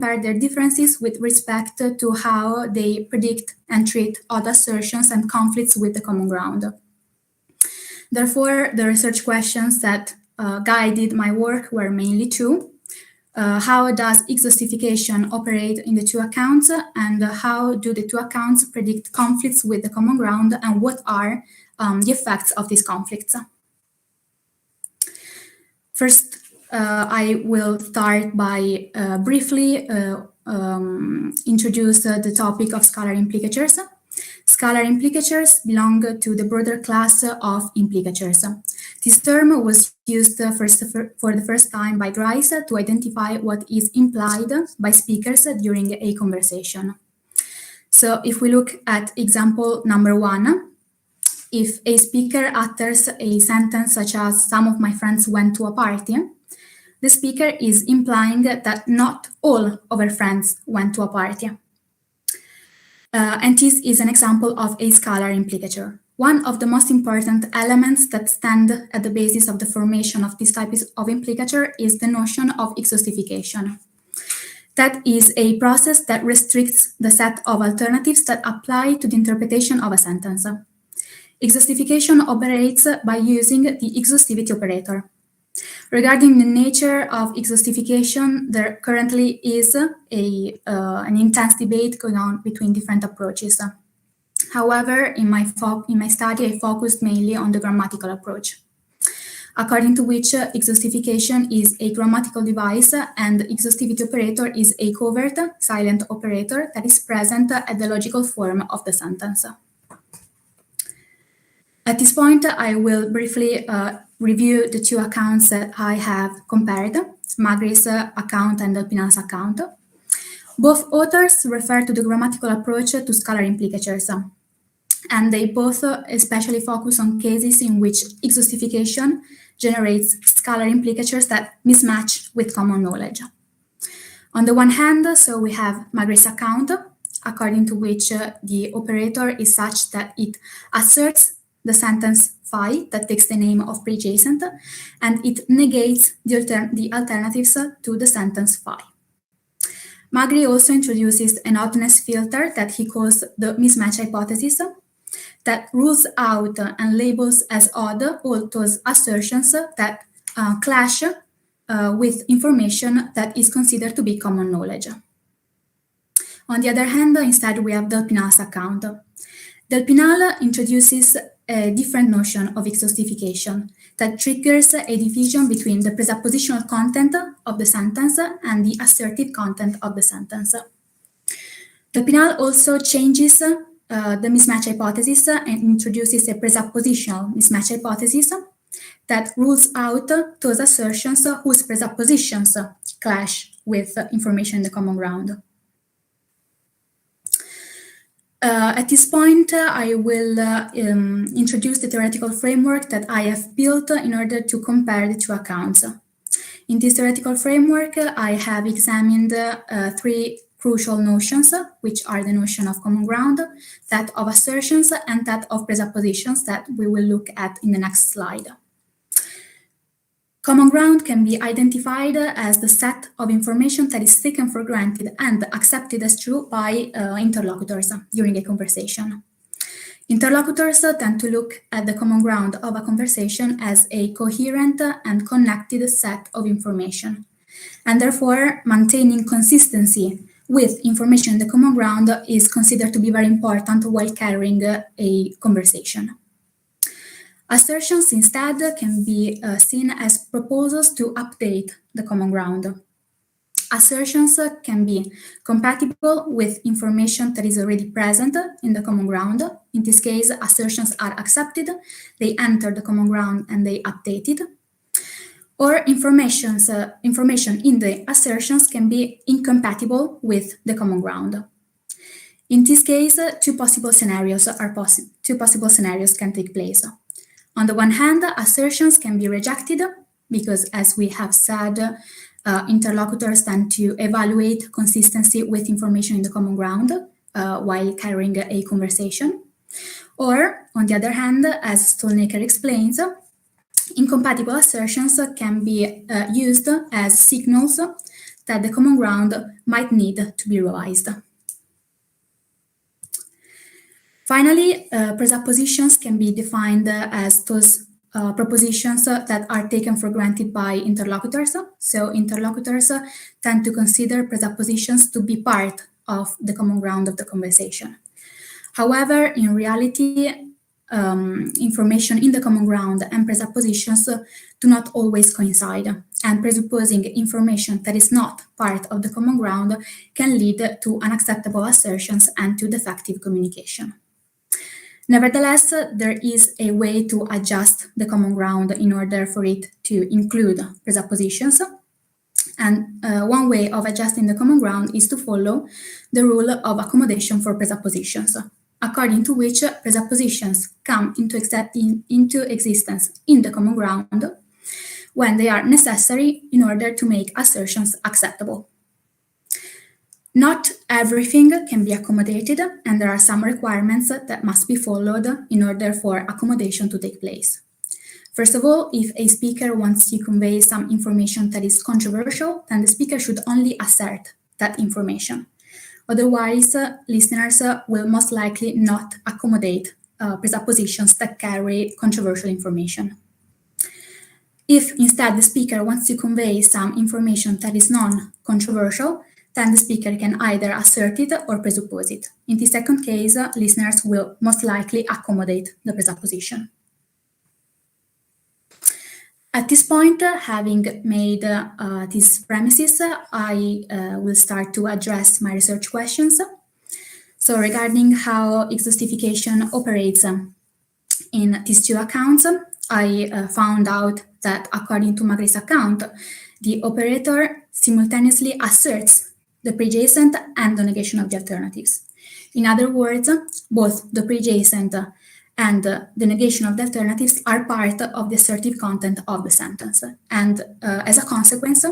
compare their differences with respect to how they predict and treat odd assertions and conflicts with the common ground. Therefore, the research questions that guided my work were mainly two. How does exhaustification operate in the two accounts, and how do the two accounts predict conflicts with the common ground, and what are the effects of these conflicts? First, I will start by briefly introduce the topic of scalar implicatures. Scalar implicatures belong to the broader class of implicatures. This term was used for the first time by Grice to identify what is implied by speakers during a conversation. So if we look at example number 1, if a speaker utters a sentence such as "some of my friends went to a party," the speaker is implying that not all of her friends went to a party. And this is an example of a scalar implicature. One of the most important elements that stand at the basis of the formation of this type of implicature is the notion of exhaustification. That is a process that restricts the set of alternatives that apply to the interpretation of a sentence. Exhaustification operates by using the exhaustivity operator. Regarding the nature of exhaustification, there currently is an intense debate going on between different approaches. However, in my study, I focused mainly on the grammatical approach, according to which exhaustification is a grammatical device and exhaustivity operator is a covert, silent operator that is present at the logical form of the sentence. At this point, I will briefly review the two accounts that I have compared, Magri's account and Delpinal's account. Both authors refer to the grammatical approach to scalar implicatures, and they both especially focus on cases in which exhaustification generates scalar implicatures that mismatch with common knowledge. On the one hand, so we have Magri's account, according to which the operator is such that it asserts the sentence phi that takes the name of pre-adjacent, and it negates the alternatives to the sentence phi. Magri also introduces an oddness filter that he calls the mismatch hypothesis that rules out and labels as odd all those assertions that clash with information that is considered to be common knowledge. On the other hand, instead, we have Delpinal's account. Delpinal introduces a different notion of exhaustification that triggers a division between the presuppositional content of the sentence and the assertive content of the sentence. Delpinal also changes the mismatch hypothesis and introduces a presuppositional mismatch hypothesis that rules out those assertions whose presuppositions clash with information in the common ground. At this point, I will introduce the theoretical framework that I have built in order to compare the two accounts. In this theoretical framework, I have examined three crucial notions, which are the notion of common ground, that of assertions, and that of presuppositions that we will look at in the next slide. Common ground can be identified as the set of information that is taken for granted and accepted as true by interlocutors during a conversation. Interlocutors tend to look at the common ground of a conversation as a coherent and connected set of information, and therefore maintaining consistency with information in the common ground is considered to be very important while carrying a conversation. Assertions instead can be seen as proposals to update the common ground. Assertions can be compatible with information that is already present in the common ground. In this case, assertions are accepted, they enter the common ground and they update it. Or information in the assertions can be incompatible with the common ground. In this case, two possible scenarios can take place. On the one hand, assertions can be rejected because, as we have said, interlocutors tend to evaluate consistency with information in the common ground while carrying a conversation. Or, on the other hand, as Stolnaker explains, incompatible assertions can be used as signals that the common ground might need to be revised. Finally, presuppositions can be defined as those propositions that are taken for granted by interlocutors. So interlocutors tend to consider presuppositions to be part of the common ground of the conversation. However, in reality, information in the common ground and presuppositions do not always coincide, and presupposing information that is not part of the common ground can lead to unacceptable assertions and to defective communication. Nevertheless, there is a way to adjust the common ground in order for it to include presuppositions. And one way of adjusting the common ground is to follow the rule of accommodation for presuppositions, according to which presuppositions come into existence in the common ground when they are necessary in order to make assertions acceptable. Not everything can be accommodated, and there are some requirements that must be followed in order for accommodation to take place. First of all, if a speaker wants to convey some information that is controversial, then the speaker should only assert that information. Otherwise, listeners will most likely not accommodate presuppositions that carry controversial information. If instead the speaker wants to convey some information that is non-controversial, then the speaker can either assert it or presuppose it. In the second case, listeners will most likely accommodate the presupposition. At this point, having made these premises, I will start to address my research questions. So regarding how exhaustification operates in these two accounts, I found out that according to Magri's account, the operator simultaneously asserts the pre-adjacent and the negation of the alternatives. In other words, both the pre-adjacent and the negation of the alternatives are part of the assertive content of the sentence. And as a consequence,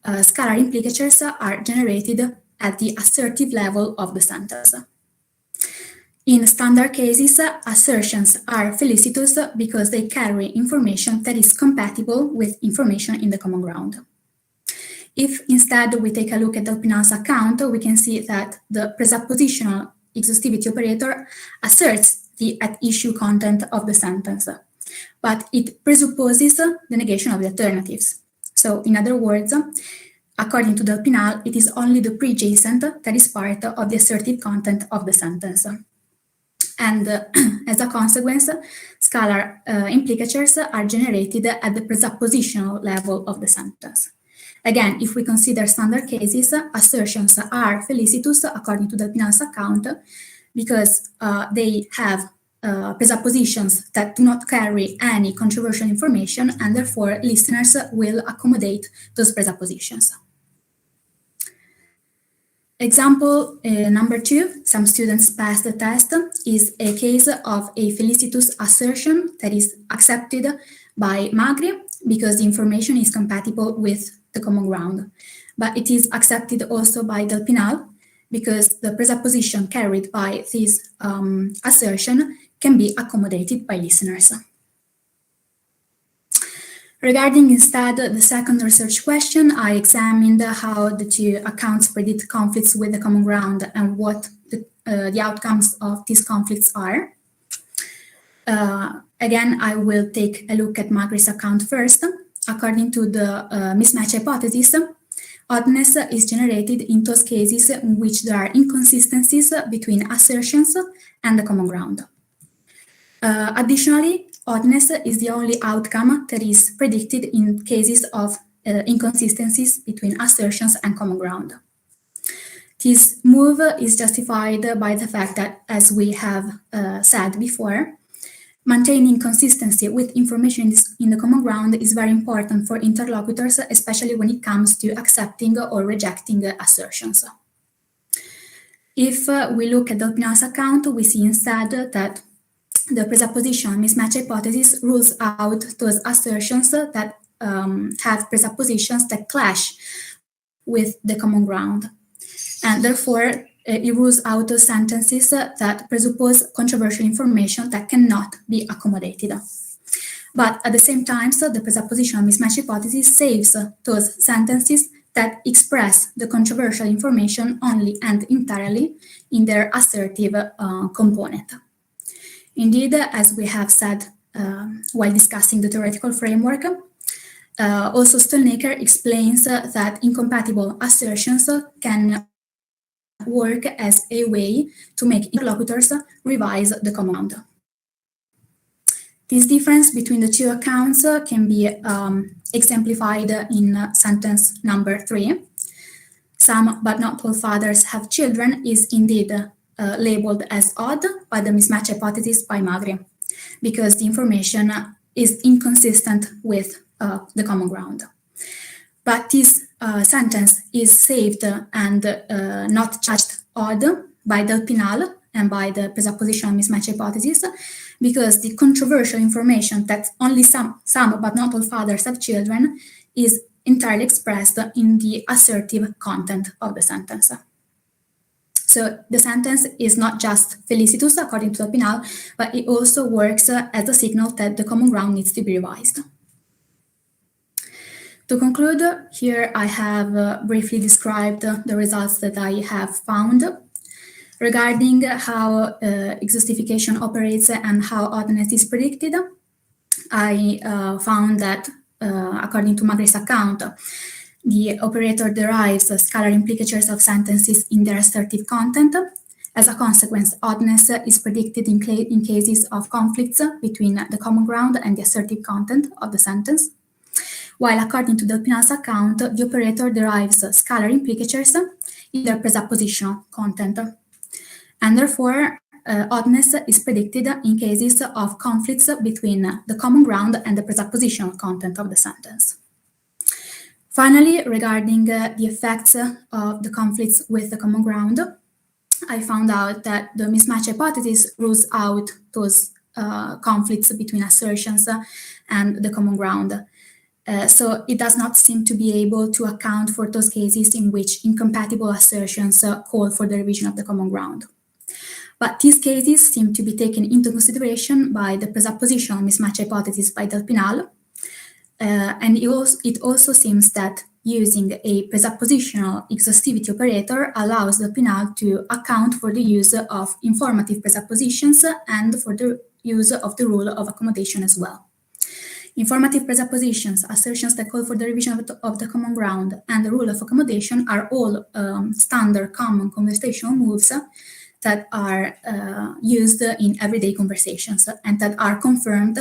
scalar implicatures are generated at the assertive level of the sentence. In standard cases, assertions are felicitous because they carry information that is compatible with information in the common ground. If instead we take a look at Delpinal's account, we can see that the presuppositional exhaustivity operator asserts the at-issue content of the sentence, but it presupposes the negation of the alternatives. So, in other words, according to Delpinal, it is only the pre-adjacent that is part of the assertive content of the sentence. And as a consequence, scalar implicatures are generated at the presuppositional level of the sentence. Again, if we consider standard cases, assertions are felicitous according to Delpinal's account because they have presuppositions that do not carry any controversial information, and therefore listeners will accommodate those presuppositions. Example number 2, some students passed the test, is a case of a felicitous assertion that is accepted by Magri because the information is compatible with the common ground. But it is accepted also by Delpinal because the presupposition carried by this assertion can be accommodated by listeners. Regarding instead the second research question, I examined how the two accounts predict conflicts with the common ground and what the outcomes of these conflicts are. Again, I will take a look at Magri's account first. According to the mismatch hypothesis, oddness is generated in those cases in which there are inconsistencies between assertions and the common ground. Additionally, oddness is the only outcome that is predicted in cases of inconsistencies between assertions and common ground. This move is justified by the fact that, as we have said before, maintaining consistency with information in the common ground is very important for interlocutors, especially when it comes to accepting or rejecting assertions. If we look at Delpinal's account, we see instead that the presuppositional mismatch hypothesis rules out those assertions that have presuppositions that clash with the common ground. And therefore, it rules out those sentences that presuppose controversial information that cannot be accommodated. But at the same time, the presuppositional mismatch hypothesis saves those sentences that express the controversial information only and entirely in their assertive component. Indeed, as we have said while discussing the theoretical framework, also Stolnaker explains that incompatible assertions can work as a way to make interlocutors revise the common ground. This difference between the two accounts can be exemplified in sentence number 3. Some but not all fathers have children is indeed labeled as odd by the mismatch hypothesis by Magri, because the information is inconsistent with the common ground. But this sentence is saved and not judged odd by the Pinal and by the presuppositional mismatch hypothesis, because the controversial information that only some but not all fathers have children is entirely expressed in the assertive content of the sentence. So the sentence is not just felicitous according to the Pinal, but it also works as a signal that the common ground needs to be revised. To conclude, here I have briefly described the results that I have found regarding how exhaustification operates and how oddness is predicted. I found that according to Magri's account, the operator derives scalar implicatures of sentences in their assertive content. As a consequence, oddness is predicted in cases of conflicts between the common ground and the assertive content of the sentence. While according to Del Pinal's account, the operator derives scalar implicatures in their presuppositional content. And therefore, oddness is predicted in cases of conflicts between the common ground and the presuppositional content of the sentence. Finally, regarding the effects of the conflicts with the common ground, I found out that the mismatch hypothesis rules out those conflicts between assertions and the common ground. So it does not seem to be able to account for those cases in which incompatible assertions call for the revision of the common ground. But these cases seem to be taken into consideration by the presuppositional mismatch hypothesis by Del Pinal, and it also seems that using a presuppositional exhaustivity operator allows Del Pinal to account for the use of informative presuppositions and for the use of the rule of accommodation as well. Informative presuppositions, assertions that call for the revision of the common ground, and the rule of accommodation are all standard common conversational moves that are used in everyday conversations and that are confirmed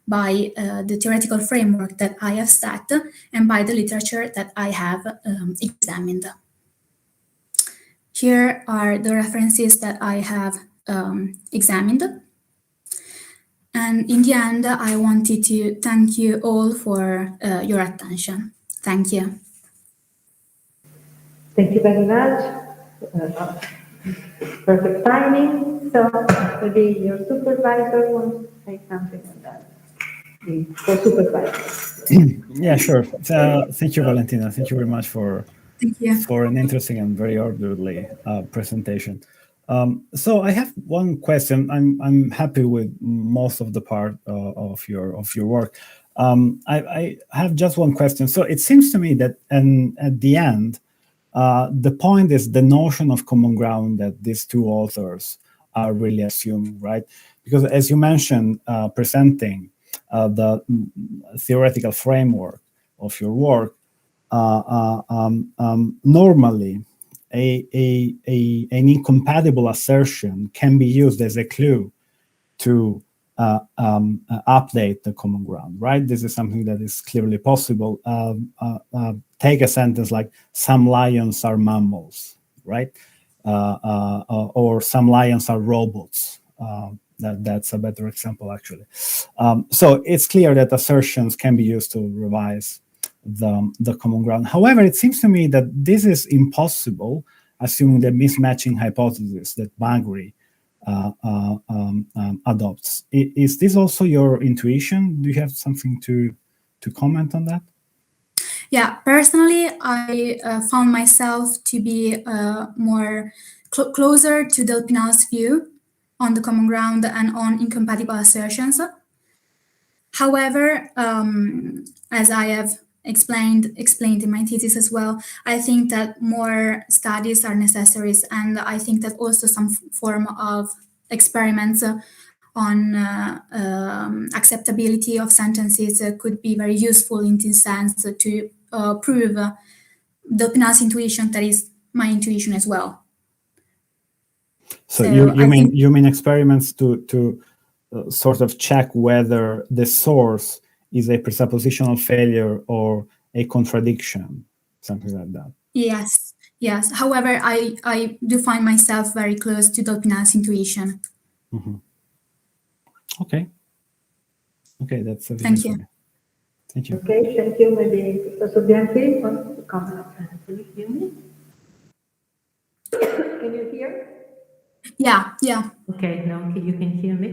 by the theoretical framework that I have set and by the literature that I have examined. Here are the references that I have examined. And in the end, I wanted to thank you all for your attention. Thank you. Thank you very much. Perfect timing. So maybe your supervisor wants to say something on that. For supervisor. Yeah, sure. Thank you, Valentina. Thank you very much for an interesting and very orderly presentation. So I have one question. I'm happy with most of the part of your work. I have just one question. So it seems to me that at the end, the point is the notion of common ground that these two authors are really assuming, right? Because as you mentioned, presenting the theoretical framework of your work, normally an incompatible assertion can be used as a clue to update the common ground, right? This is something that is clearly possible. Take a sentence like, some lions are mammals, right? Or some lions are robots. That's a better example, actually. So it's clear that assertions can be used to revise the common ground. However, it seems to me that this is impossible, assuming the mismatching hypothesis that Magri adopts. Is this also your intuition? Do you have something to comment on that? Yeah, personally, I found myself to be more closer to Del Pinal's view on the common ground and on incompatible assertions. However, as I have explained in my thesis as well. I think that more studies are necessary, and I think that also some form of experiments on acceptability of sentences could be very useful in this sense to prove Delpinal's intuition, that is my intuition as well. So you mean experiments to sort of check whether the source is a presuppositional failure or a contradiction, something like that. Yes. However, I do find myself very close to Delpinal's intuition. Mm-hmm. Okay, that's Thank you. Thank you. Okay, thank you. Maybe Professor Bianchi wants to comment. Can you hear me? Can you hear? Yeah. Okay, now you can hear me.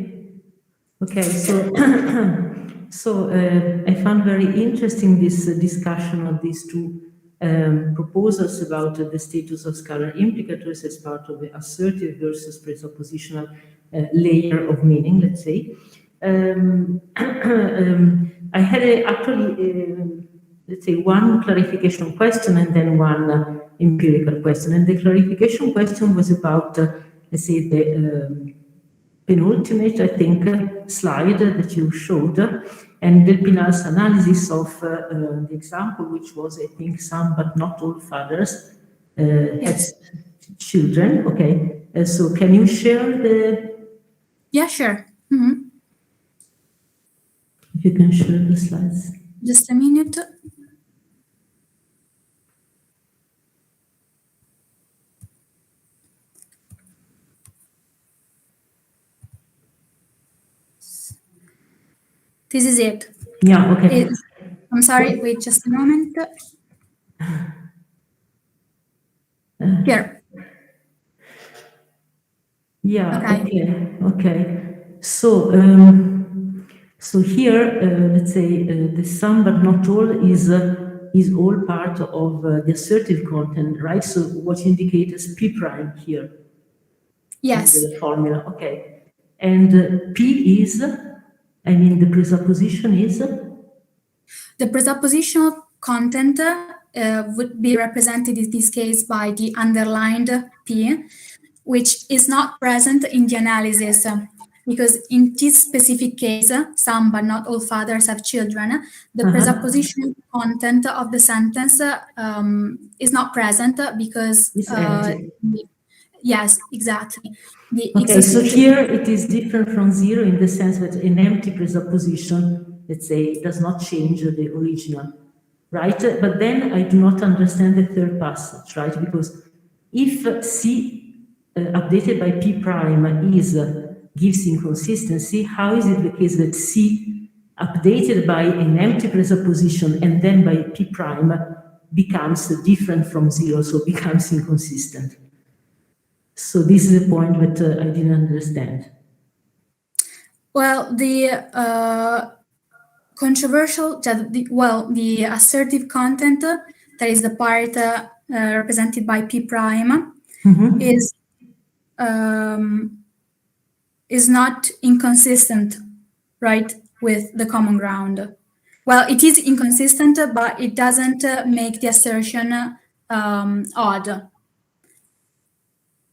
Okay, so I found very interesting this discussion of these two proposals about the status of scalar implicatures as part of the assertive versus presuppositional layer of meaning, let's say. I had let's say, one clarification question and then one empirical question. And the clarification question was about, let's say, the penultimate, I think, slide that you showed, and Delpinal's analysis of the example, which was, I think, some but not all fathers had children. Okay, so can you share the? Yeah, sure. Mm-hmm. If you can share the slides. Just a minute. This is it. Yeah, okay. I'm sorry, wait just a moment. Here. Yeah, okay. So, so here, let's say the sum but not all is all part of the assertive content, right? So what you indicate as P prime here. Yes. In the formula, okay. And P is, I mean, the presupposition is? The presuppositional content would be represented in this case by the underlined P, which is not present in the analysis. Because in this specific case, some but not all fathers have children, the presuppositional content of the sentence is not present because it's empty. Yes, exactly. Okay, so here it is different from zero in the sense that an empty presupposition, let's say, does not change the original, right? But then I do not understand the third passage, right? Because if C updated by P prime gives inconsistency, how is it the case that C updated by an empty presupposition and then by P prime becomes different from zero, so becomes inconsistent? So this is the point that I didn't understand. Well, the controversial, the assertive content, that is the part represented by P prime, is not inconsistent, right, with the common ground. Well, it is inconsistent, but it doesn't make the assertion odd.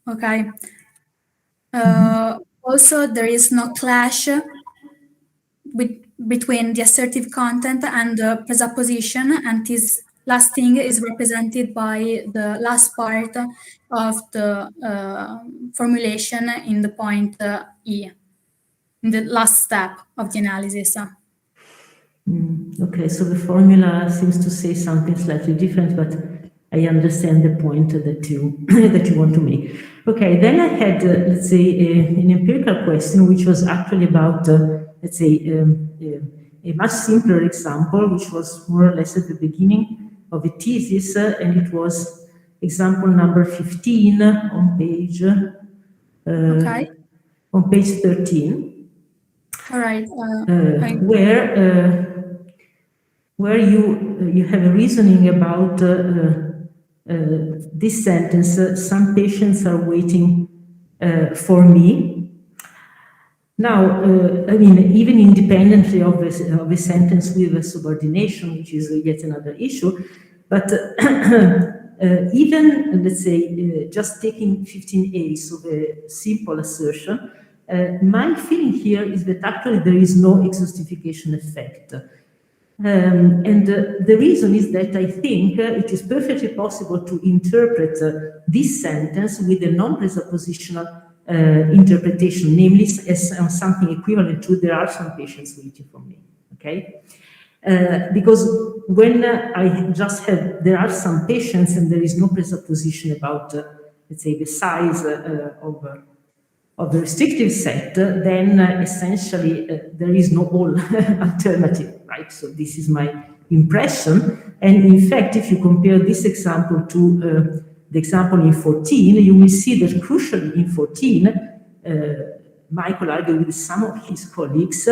Okay. Also, there is no clash between the assertive content and the presupposition, and this last thing is represented by the last part of the formulation in the point E, in the last step of the analysis. Okay, so the formula seems to say something slightly different, but I understand the point that you that you want to make. Okay, then I had, let's say, an empirical question, which was actually about, let's say, a much simpler example, which was more or less at the beginning of the thesis, and it was example number 15 on page on page 13. All right. Where you have a reasoning about this sentence. Some patients are waiting for me. Now, I mean, even independently of a sentence with a subordination, which is yet another issue, but even, let's say, just taking 15a, so the simple assertion, my feeling here is that actually there is no exhaustification effect. The reason is that I think it is perfectly possible to interpret this sentence with a non-presuppositional interpretation, namely as something equivalent to there are some patients waiting for me, okay? Because when I just have, there are some patients and there is no presupposition about, let's say, the size of the restrictive set, then essentially there is no all alternative, right? So this is my impression. And in fact, if you compare this example to the example in 14, you will see that crucially in 14, Michael argued with some of his colleagues,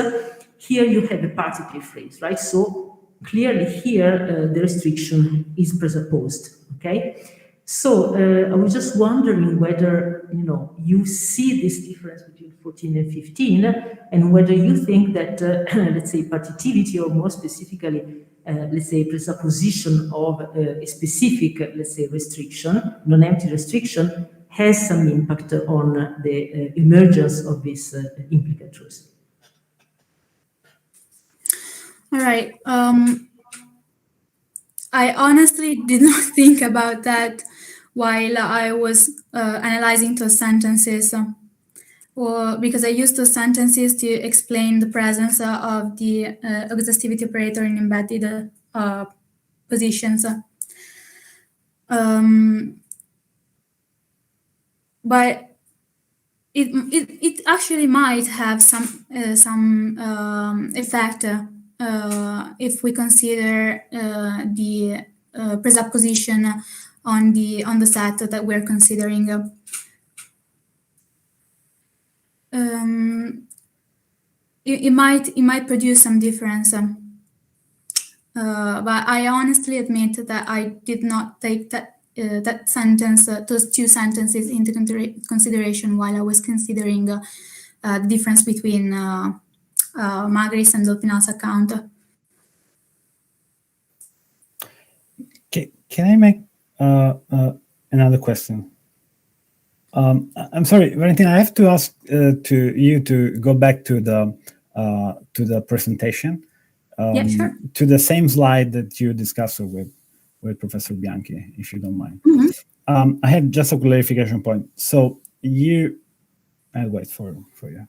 here you have a particle phrase, right? So clearly here the restriction is presupposed, okay? So I was just wondering whether, you know, you see this difference between 14 and 15, and whether you think that, let's say, partitivity, or more specifically, let's say, presupposition of a specific, let's say, restriction, non-empty restriction, has some impact on the emergence of these implicatures. All right. I honestly did not think about that while I was analyzing those sentences, or because I used those sentences to explain the presence of the exhaustivity operator in embedded positions. But it actually might have some effect if we consider the presupposition on the set that we're considering. It might produce some difference, but I honestly admit that I did not take that sentence, those two sentences, into consideration while I was considering the difference between Magris and Delphinal's account. Can I make another question? I'm sorry, Valentina, I have to ask to you to go back to the presentation. Yeah, sure. To the same slide that you discussed with Professor Bianchi, if you don't mind. Mm-hmm. I have just a clarification point. So I'll wait for you.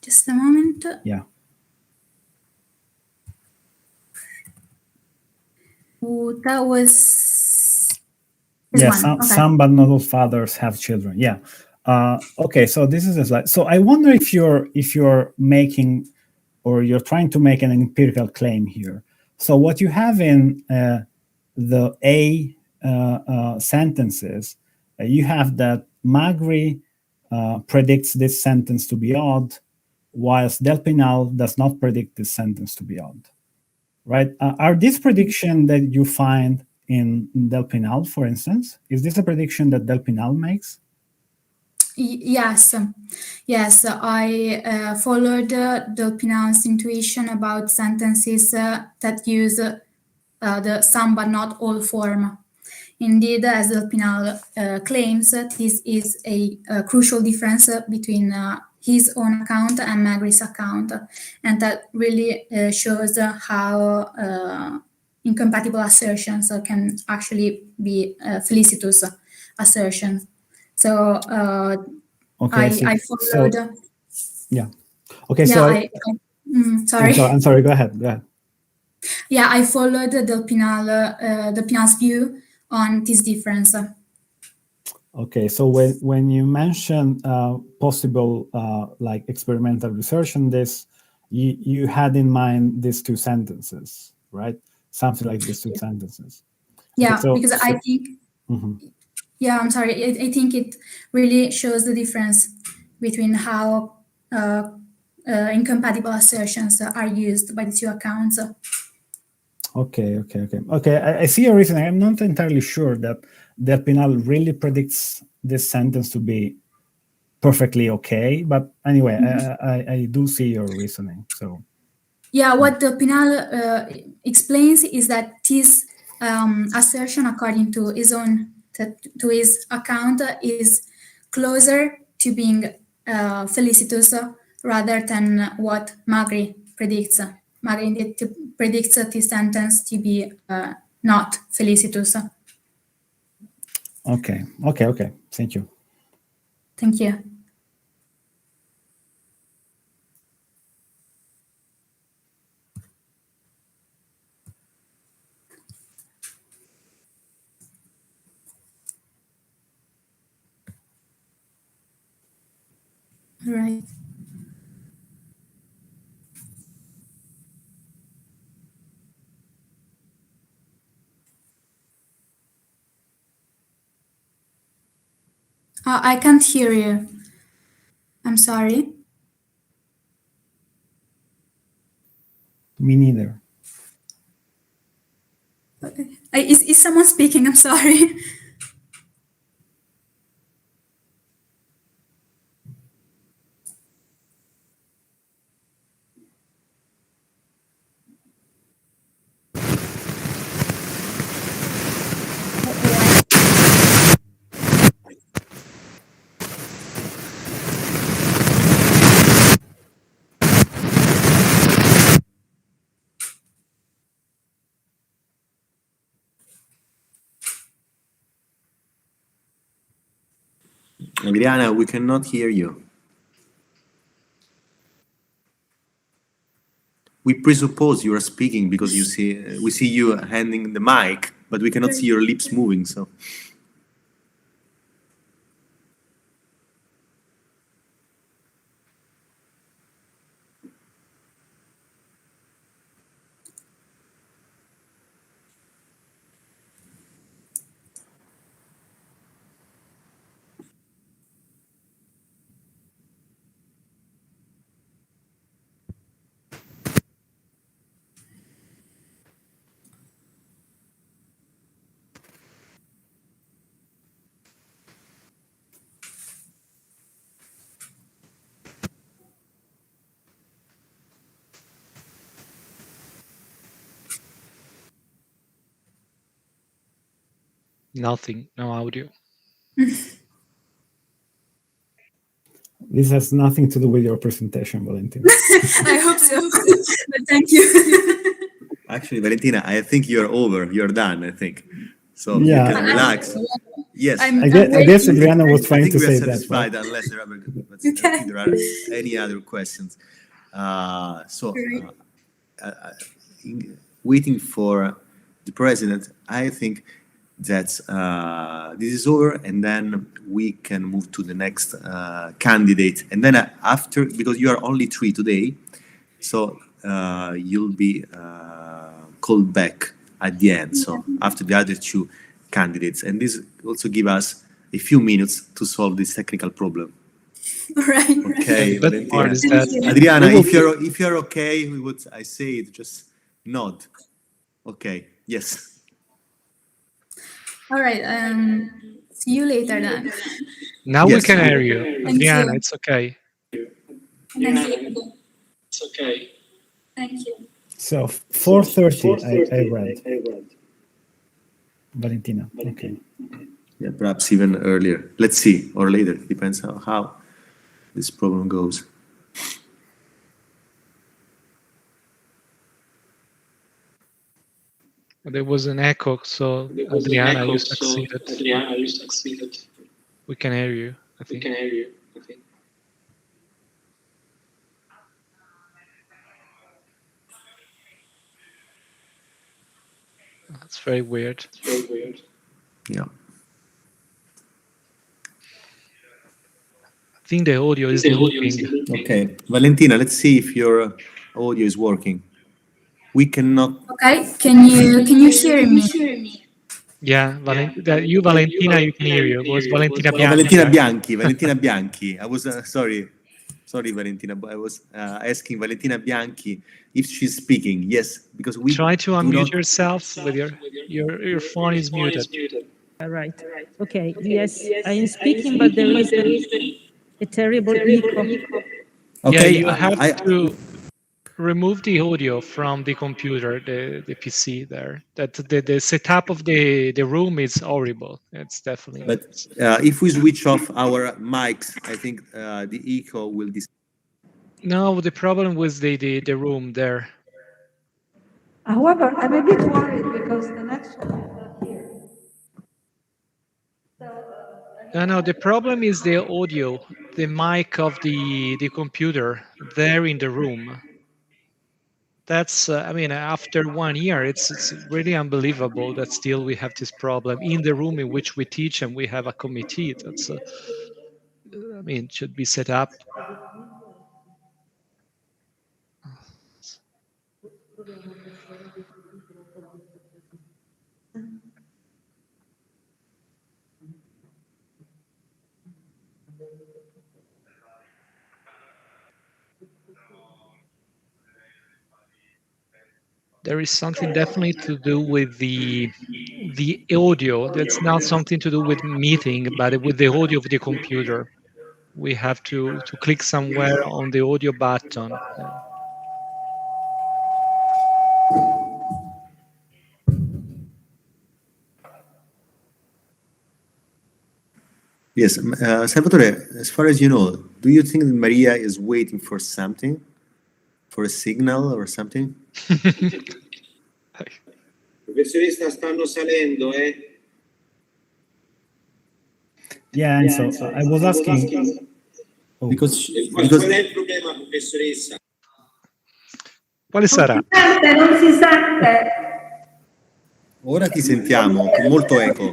Just a moment. Yeah. Oh, that was some but not all fathers have children. Yeah. Okay, so this is a slide. So I wonder if you're making, or you're trying to make, an empirical claim here. So what you have in the A sentences, you have that Magri predicts this sentence to be odd, whilst Delphinal does not predict this sentence to be odd, right? Are these predictions that you find in Delphinal, for instance? Is this a prediction that Delphinal makes? Yes, I followed Delphinal's intuition about sentences that use the some but not all form. Indeed, as Delphinal claims, this is a crucial difference between his own account and Magri's account, and that really shows how incompatible assertions can actually be felicitous assertions. So okay, I followed. Yeah. Okay. Yeah, so I'm sorry. Go ahead. Yeah, I followed Delphinal's view on this difference. Okay. So when you mention possible like experimental research on this, you had in mind these two sentences, right? Something like these two sentences. Yeah, okay, because I think. Mm-hmm. Yeah, I'm sorry. I think it really shows the difference between how incompatible assertions are used by the two accounts. Okay. I see your reason. I'm not entirely sure that Delphinal really predicts this sentence to be perfectly okay. But anyway, I do see your reasoning. So yeah, what the Pinal explains is that this assertion, according to his own to his account, is closer to being felicitous rather than what Magri predicts. Magri indeed predicts this sentence to be not felicitous. okay. Thank you. Thank you. All right. I can't hear you. I'm sorry. Me neither. Is someone speaking? I'm sorry. Adriana, we cannot hear you. We presuppose you are speaking because we see you handing the mic, but we cannot see your lips moving. So. Nothing, no audio. This has nothing to do with your presentation, Valentina. I hope so. But thank you. Actually, Valentina, I think you're over. You're done, I think. So Yeah. you can relax. Yes. I guess Adriana was trying to say that. Satisfied unless there are, but I think there are any other questions. Waiting for the president, I think that this is over, and then we can move to the next candidate. And then after, because you are only 3 today, so you'll be called back at the end. So after the other 2 candidates, and this also give us a few minutes to solve this technical problem. Right. Okay, the best part is that Adriana, if you're okay, I say it, just nod. Okay. Yes. All right. See you later then. now Yes. we can hear you, Thank Adriana. you. It's okay. Thank you. It's okay. Thank you. So 4:30, I read. Valentina. Okay. Yeah, perhaps even earlier. Let's see, or later. Depends on how this problem goes. There was an echo, so Adriana, you succeeded. We can hear you, I think. That's very weird. Yeah. I think the audio is looping. Okay, Valentina, let's see if your audio is working. We cannot. Okay. Can you hear me? Yeah, Valentina, you can hear you. It was Valentina Bianchi. Valentina Bianchi. I was sorry, Valentina, but I was asking Valentina Bianchi if she's speaking. Yes, because we try to unmute yourself with your phone is muted. All right. Okay. Yes, I am speaking, but there is a terrible echo. Okay, Yeah, you have to remove the audio from the computer, the PC there. That the setup of the room is horrible. It's definitely. But if we switch off our mics, I think the echo will disappear. No, the problem was the room there. However, I'm a bit worried because the next one is not here. No, the problem is the audio, the mic of the computer there in the room. That's, I mean, after 1 year, it's really unbelievable that still we have this problem in the room in which we teach and we have a committee. That's, I mean, should be set up. There is something definitely to do with the audio. That's not something to do with meeting, but with the audio of the computer. We have to click somewhere on the audio button. Yes, Salvatore, as far as you know, do you think that Maria is waiting for something? For a signal or something? Professoressa, stanno salendo, eh? Yeah, and so I was asking. Oh. Because Qual è il problema, professoressa? Quale sarà? Non si sente. ora ti sentiamo con molto eco.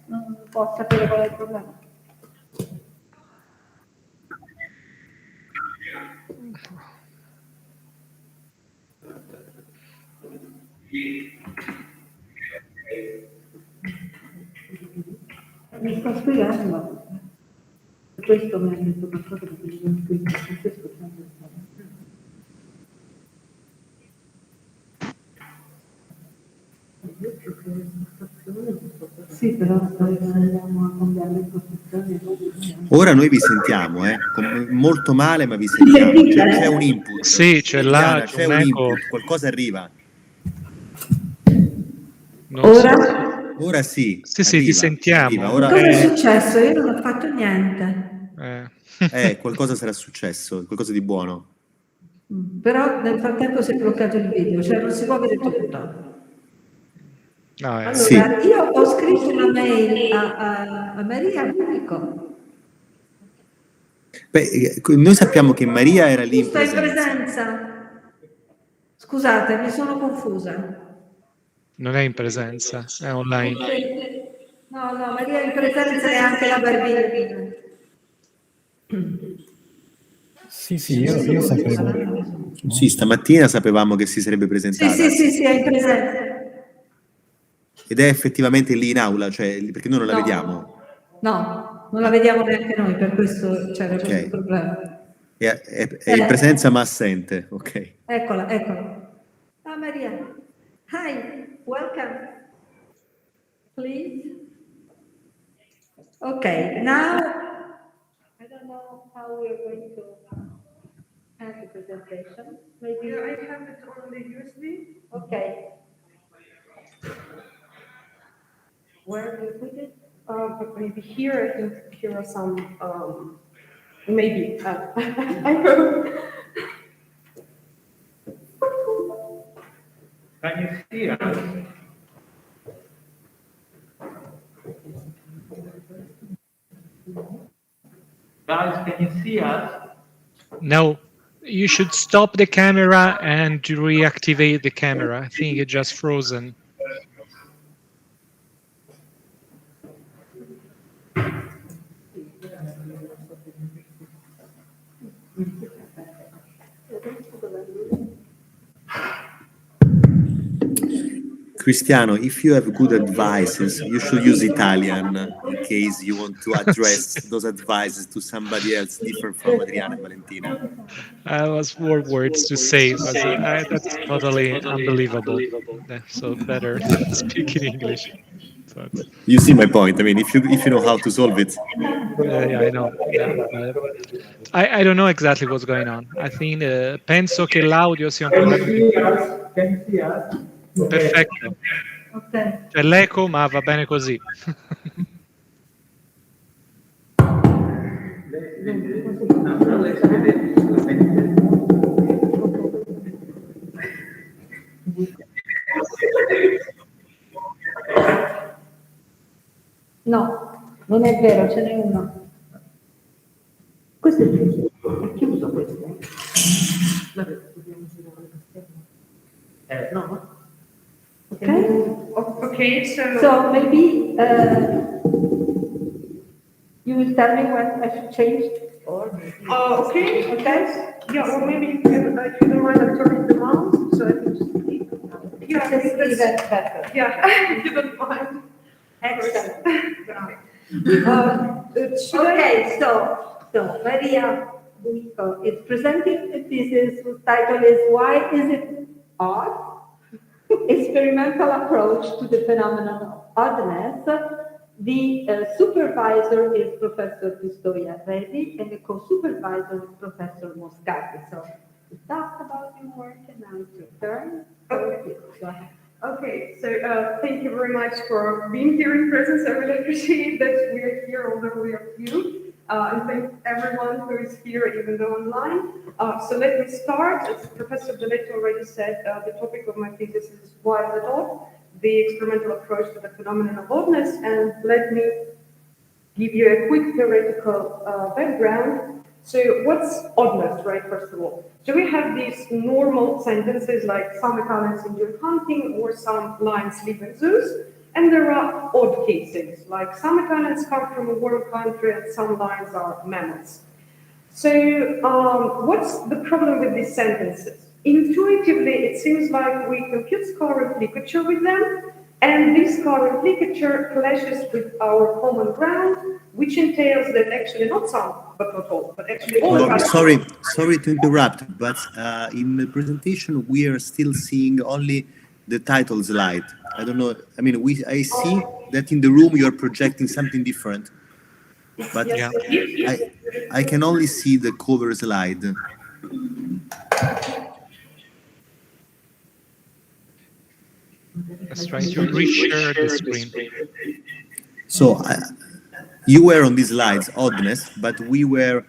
Non posso sapere qual è il problema. Mi sto spiegando. Questo mi ha detto qualcosa che non questo. Sì, però andiamo a cambiare le posizioni. Ora noi vi sentiamo, molto male, ma vi sentiamo. C'è un input. Sì, c'è là, c'è un un eco. input, qualcosa arriva. Non so. Ora? Sì. Sì, arriva, ti sentiamo. arriva. Ora Cosa è successo? Io non ho fatto niente. qualcosa sarà successo, qualcosa di buono. Però nel frattempo si è bloccato il video, cioè non si può vedere tutto. Allora, Sì. io ho scritto una mail a Maria Unico. Beh, noi sappiamo che Maria era lì in Sto in presenza. presenza. Scusate, mi sono confusa. Non è in presenza, è online. No, Maria è in presenza e anche la bambina. Sì, io sapevo. Sì, stamattina sapevamo che si sarebbe presentata. Sì, è in presenza. Ed è effettivamente lì in aula, cioè, perché noi non la vediamo. No, non la vediamo neanche noi, per questo c'era questo problema. È in presenza ma assente, ok. Eccola. Ah, Maria. Hi, welcome. Please. Okay, now I don't know how we are going to have the presentation. Maybe I have it on the USB. Okay. Where do you put it? Maybe here. I think here are some. Maybe. I hope. Can you see us? Guys, can you see us? No, you should stop the camera and reactivate the camera. I think it's just frozen. Cristiano, if you have good advices, you should use Italian in case you want to address those advices to somebody else different from Adriana and Valentina. I was more words to say, but that's totally unbelievable. So better speak in English. But, You see my point. I mean, if you know how to solve it. yeah, I know. Yeah, but I don't know exactly what's going on. I think penso che l'audio sia un problema di... Perfetto. Ok. C'è l'eco, ma va bene così. No, non è vero, ce n'è uno. Questo è chiuso. È chiuso questo. Vabbè, dobbiamo girare lo schermo. No? Okay. Okay, So maybe you will tell me what I should change, or okay. okay? Yeah, or maybe you can, if you don't mind, I'm turning them on, so I can just speak. Yeah, Just that's- even better. yeah, if you don't mind. Excellent. Should I- Okay, so Maria Buico is presenting a thesis whose title is "Why is it odd? Experimental approach to the phenomenon of oddness." The supervisor is Professor Pistoia Redi, and the co-supervisor is Professor Moscati. So we talked about your work, and now it's your turn. Okay. Go ahead. Okay, so thank you very much for being here in presence. I really appreciate that we are here, although we are few. And thank everyone who is here, even though online. So let me start. As Professor Belletti already said, the topic of my thesis is why is it odd? The experimental approach to the phenomenon of oddness. And let me give you a quick theoretical background. So what's oddness, right, first of all? So we have these normal sentences like some Italians enjoy hunting or some lions live in zoos. And there are odd cases, like some Italians come from a warm country and some lions are mammals. So what's the problem with these sentences? Intuitively, it seems like we compute scalar implicature with them, and this scalar implicature clashes with our common ground, which entails that actually not some, but not all, but actually all. Well, sorry to interrupt, but in the presentation we are still seeing only the title slide. I don't know. I mean, I see that in the room you are projecting something different, but Yeah. I can only see the cover slide. Let's try to reshare the screen. So you were on these slides, oddness, but we were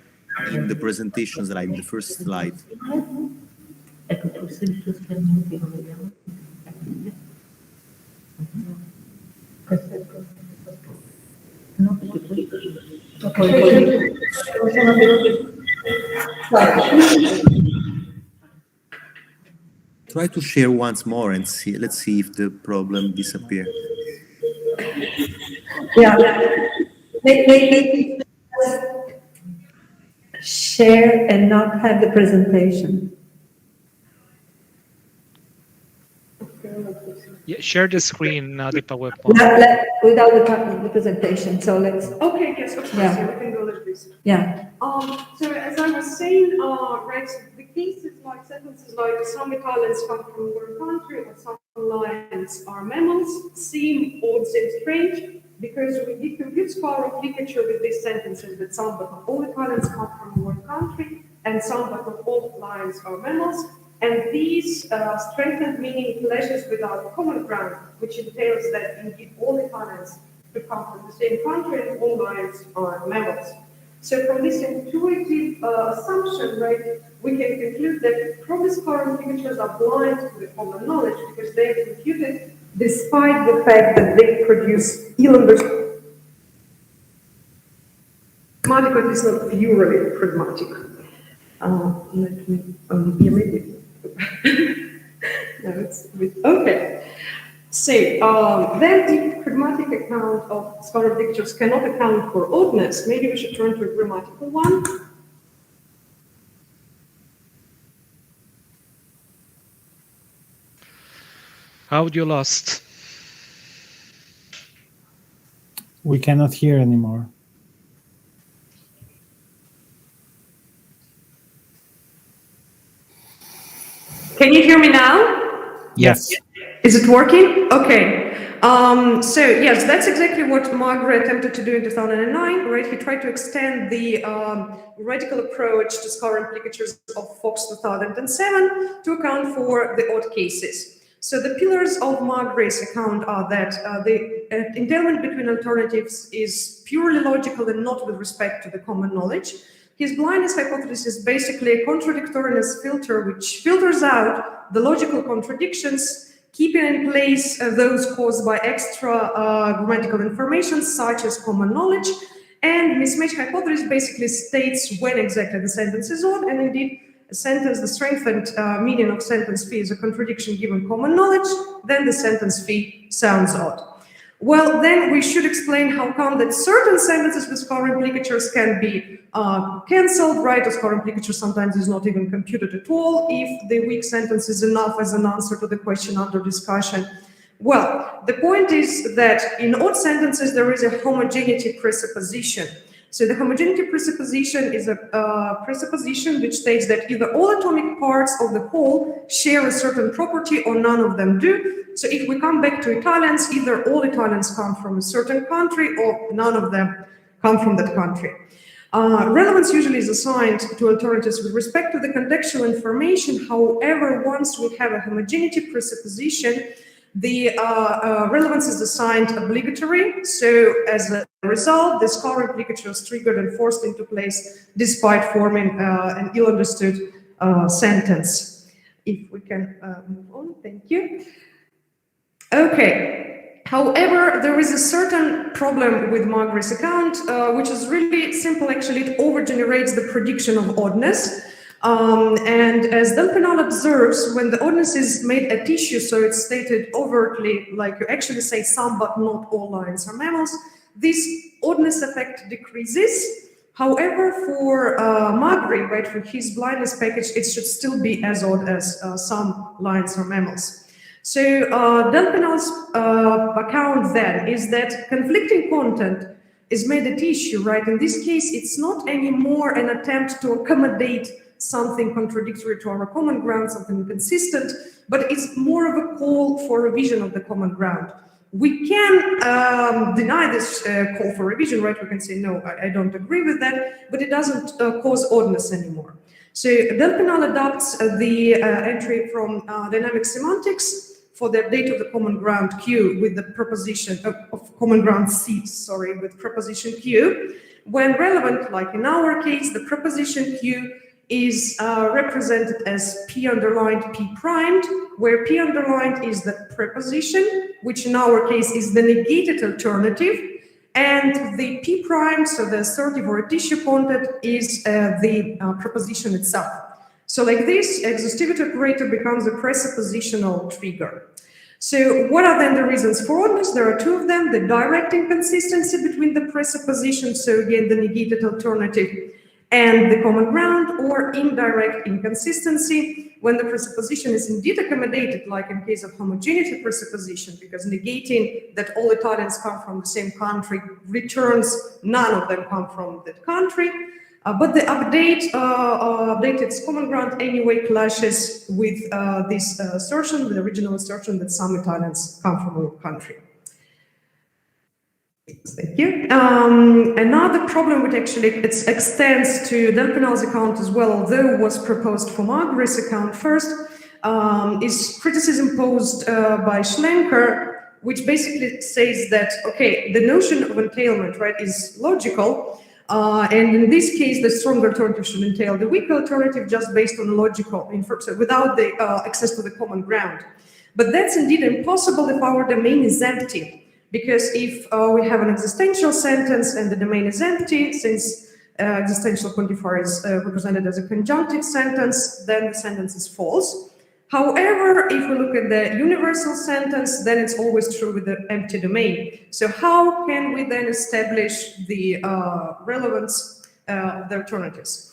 in the presentation slide, in the first slide. Ecco, forse il tuo schermo che non vediamo. Questo è il tuo. No, perché Try to share once more and see. Let's see if the problem disappears. Yeah. Maybe share and not have the presentation. Yeah, share the screen, the PowerPoint. Without the presentation. So let's. Okay, yes, of course, Yeah. yeah, we can go like this. Yeah. So as I was saying, right, so the cases like sentences like some Italians come from a warm country or some lions are mammals seem odd, seem strange, because we did compute scalar implicature with these sentences that some but not all Italians come from a warm country and some but not all lions are mammals. And these strengthened meaning clashes with our common ground, which entails that indeed all Italians could come from the same country and all lions are mammals. So from this intuitive assumption, right, we can conclude that probably scalar implicatures are blind to the common knowledge because they are computed despite the fact that they produce ill-understood. Pragmatic is not purely pragmatic. Let me maybe. No, it's okay. So then the pragmatic account of scalar pictures cannot account for oddness. Maybe we should turn to a grammatical one. Audio lost. We cannot hear anymore. Can you hear me now? Yes. Is it working? Okay. So yes, that's exactly what Margaret attempted to do in 2009, right? He tried to extend the radical approach to scalar implicatures of Fox 2007 to account for the odd cases. So the pillars of Margaret's account are that the entailment between alternatives is purely logical and not with respect to the common knowledge. His blindness hypothesis is basically a contradictoriness filter which filters out the logical contradictions, keeping in place those caused by extra grammatical information such as common knowledge. And mismatch hypothesis basically states when exactly the sentence is odd, and indeed a sentence, the strengthened meaning of sentence phi is a contradiction given common knowledge, then the sentence phi sounds odd. Well, then we should explain how come that certain sentences with scalar implicatures can be cancelled, right? A scalar implicature sometimes is not even computed at all if the weak sentence is enough as an answer to the question under discussion. Well, the point is that in odd sentences, there is a homogeneity presupposition. So the homogeneity presupposition is a presupposition which states that either all atomic parts of the whole share a certain property or none of them do. So if we come back to Italians, either all Italians come from a certain country or none of them come from that country. Relevance usually is assigned to alternatives with respect to the contextual information. However, once we have a homogeneity presupposition, the relevance is assigned obligatory. So as a result, the scalar implicature is triggered and forced into place despite forming an ill-understood sentence. If we can move on, thank you. Okay. However, there is a certain problem with Margaret's account, which is really simple. Actually, it overgenerates the prediction of oddness. And as Del Penal observes, when the oddness is made a tissue, so it's stated overtly, like you actually say some but not all lions are mammals, this oddness effect decreases. However, for Margaret, right, for his blindness package, it should still be as odd as some lions are mammals. So Del Penal's account then is that conflicting content is made a tissue, right? In this case, it's not anymore an attempt to accommodate something contradictory to our common ground, something inconsistent, but it's more of a call for revision of the common ground. We can deny this call for revision, right? We can say, no, I don't agree with that, but it doesn't cause oddness anymore. So Del Penal adopts the entry from dynamic semantics for the update of the common ground Q with the proposition of common ground C, sorry, with proposition Q. When relevant, like in our case, the proposition Q is represented as P underlined P primed, where P underlined is the preposition, which in our case is the negated alternative, and the P prime, so the assertive or tissue content, is the proposition itself. So like this, exhaustivity operator becomes a presuppositional trigger. So what are then the reasons for oddness? There are two of them: the direct inconsistency between the presuppositions, so again the negated alternative, and the common ground, or indirect inconsistency when the presupposition is indeed accommodated, like in case of homogeneity presupposition, because negating that all Italians come from the same country returns none of them come from that country. But the updated common ground anyway clashes with this assertion, the original assertion that some Italians come from our country. Thank you. Another problem which actually extends to Del Penal's account as well, although was proposed for Margaret's account first, is criticism posed by Schlenker, which basically says that, okay, the notion of entailment, right, is logical, and in this case, the stronger alternative should entail the weaker alternative just based on logical inference, without the access to the common ground. But that's indeed impossible if our domain is empty. Because if we have an existential sentence and the domain is empty, since existential quantifier is represented as a conjunctive sentence, then the sentence is false. However, if we look at the universal sentence, then it's always true with the empty domain. So how can we then establish the relevance of the alternatives?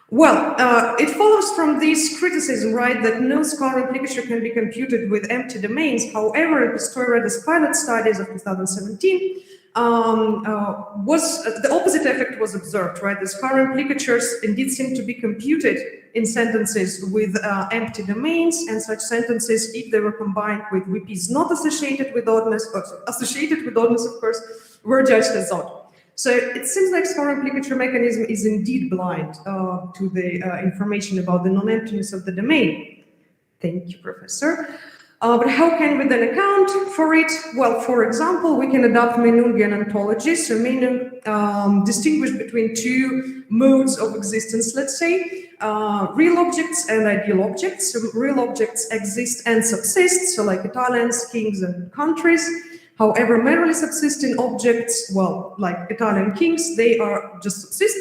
Well, it follows from this criticism, right, that no scalar implicature can be computed with empty domains. However, Stoireda's pilot studies of 2017 the opposite effect was observed, right? The scalar implicatures indeed seem to be computed in sentences with empty domains, and such sentences, if they were combined with VPs not associated with oddness, or associated with oddness, of course, were judged as odd. So it seems like scalar implicature mechanism is indeed blind to the information about the non-emptiness of the domain. Thank you, Professor. But how can we then account for it? Well, for example, we can adopt Menungian ontology. So Menung distinguished between two modes of existence, let's say, real objects and ideal objects. So real objects exist and subsist, so like Italians, kings, and countries. However, merely subsisting objects, well, like Italian kings, they are just subsist.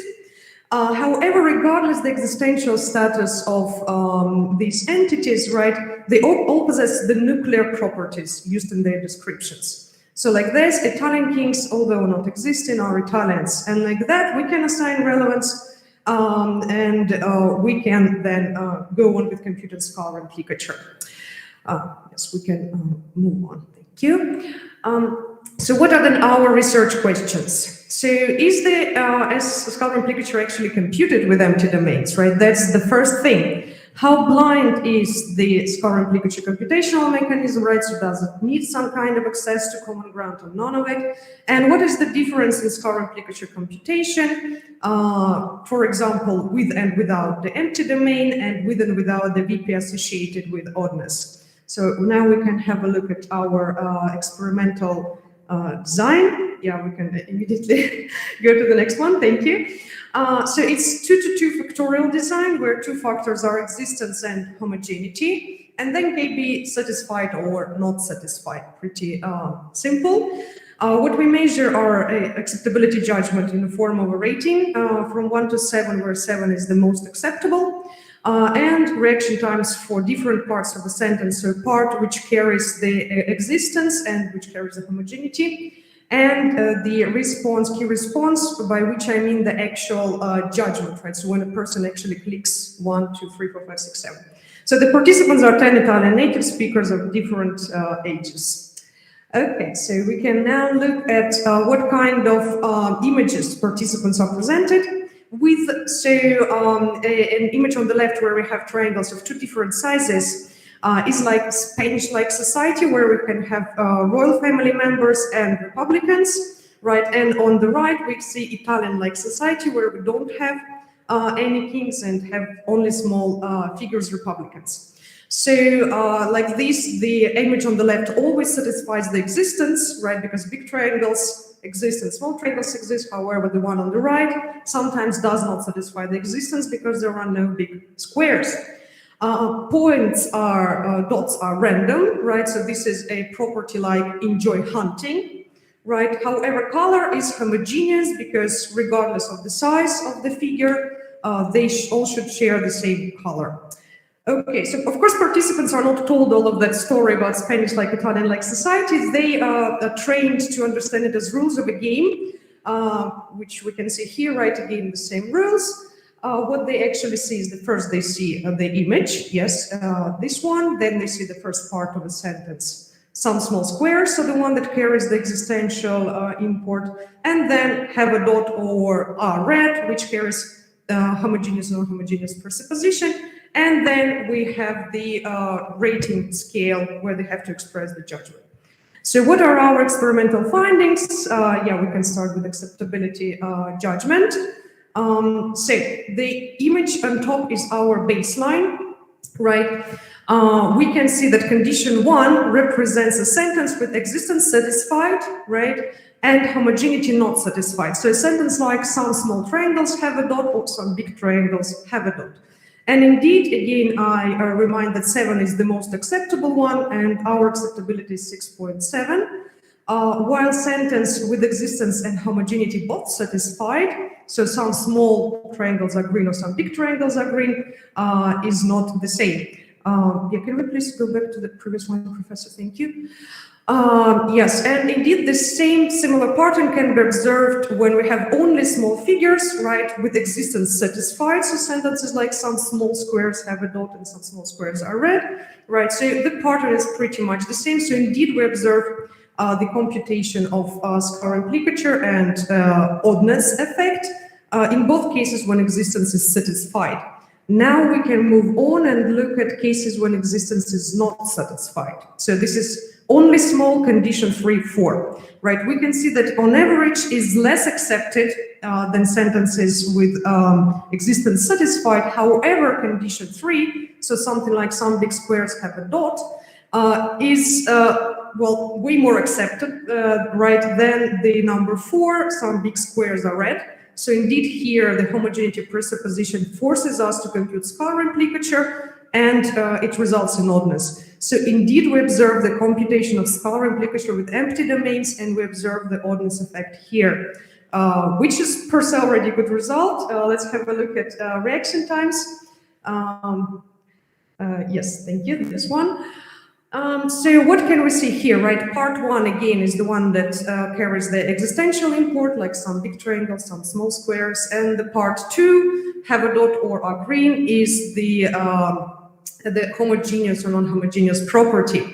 However, regardless the existential status of these entities, right, they all possess the nuclear properties used in their descriptions. So like this, Italian kings, although not existing, are Italians. And like that, we can assign relevance and we can then go on with computed scalar implicature. Yes, we can move on. Thank you. So what are then our research questions? So is the scalar implicature actually computed with empty domains, right? That's the first thing. How blind is the scalar implicature computational mechanism, right? So does it need some kind of access to common ground or none of it? And what is the difference in scalar implicature computation, for example, with and without the empty domain and with and without the VP associated with oddness? So now we can have a look at our experimental design. Yeah, we can immediately go to the next one. Thank you. So it's 2-to-2 factorial design, where two factors are existence and homogeneity, and then can be satisfied or not satisfied. Pretty simple. What we measure are acceptability judgment in the form of a rating from 1 to 7, where 7 is the most acceptable. And reaction times for different parts of a sentence, so part which carries the existence and which carries the homogeneity, and the response, key response, by which I mean the actual judgment, right? So when a person actually clicks 1, 2, 3, 4, 5, 6, 7. So the participants are 10 Italian native speakers of different ages. Okay, so we can now look at what kind of images participants are presented with. So an image on the left where we have triangles of two different sizes is like Spanish-like society, where we can have royal family members and Republicans, right? And on the right, we see Italian-like society, where we don't have any kings and have only small figures, Republicans. So like this, the image on the left always satisfies the existence, right? Because big triangles exist and small triangles exist. However, the one on the right sometimes does not satisfy the existence because there are no big squares. Points are, dots are random, right? So this is a property like enjoy hunting, right? However, color is homogeneous because regardless of the size of the figure, they all should share the same color. Okay, so of course participants are not told all of that story about Spanish-like, Italian-like societies. They are trained to understand it as rules of a game, which we can see here, right? Again, the same rules. What they actually see is that first they see the image, yes, this one, then they see the first part of a sentence, some small squares, so the one that carries the existential import, and then have a dot or red, which carries homogeneous or non-homogeneous presupposition. And then we have the rating scale where they have to express the judgment. So what are our experimental findings? Yeah, we can start with acceptability judgment. So the image on top is our baseline, right? We can see that condition 1 represents a sentence with existence satisfied, right? And homogeneity not satisfied. So a sentence like some small triangles have a dot or some big triangles have a dot. And indeed, again, I remind that 7 is the most acceptable one, and our acceptability is 6.7. While sentence with existence and homogeneity both satisfied, so some small triangles are green or some big triangles are green, is not the same. Yeah, can we please go back to the previous one, Professor? Thank you. Yes, and indeed the same similar pattern can be observed when we have only small figures, right, with existence satisfied. So sentences like some small squares have a dot and some small squares are red, right? So the pattern is pretty much the same. So indeed we observe the computation of scalar implicature and oddness effect in both cases when existence is satisfied. Now we can move on and look at cases when existence is not satisfied. So this is only small condition 3, 4, right? We can see that on average is less accepted than sentences with existence satisfied. However, condition 3, so something like some big squares have a dot, is well, way more accepted, right, than the number 4, some big squares are red. So indeed here the homogeneity presupposition forces us to compute scalar implicature, and it results in oddness. So indeed we observe the computation of scalar implicature with empty domains, and we observe the oddness effect here, which is per se already a good result. Let's have a look at reaction times. Yes, thank you, this one. So what can we see here, right? Part 1, again, is the one that carries the existential import, like some big triangles, some small squares, and the part 2, have a dot or are green, is the homogeneous or non-homogeneous property.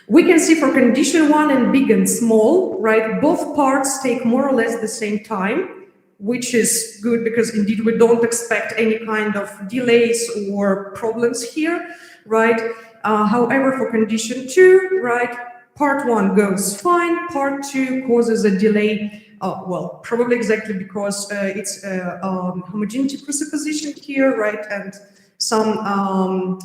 We can see for condition 1 and big and small, right, both parts take more or less the same time, which is good because indeed we don't expect any kind of delays or problems here, right? However, for condition 2, right, part 1 goes fine, part 2 causes a delay, well, probably exactly because it's a homogeneity presupposition here, right, and some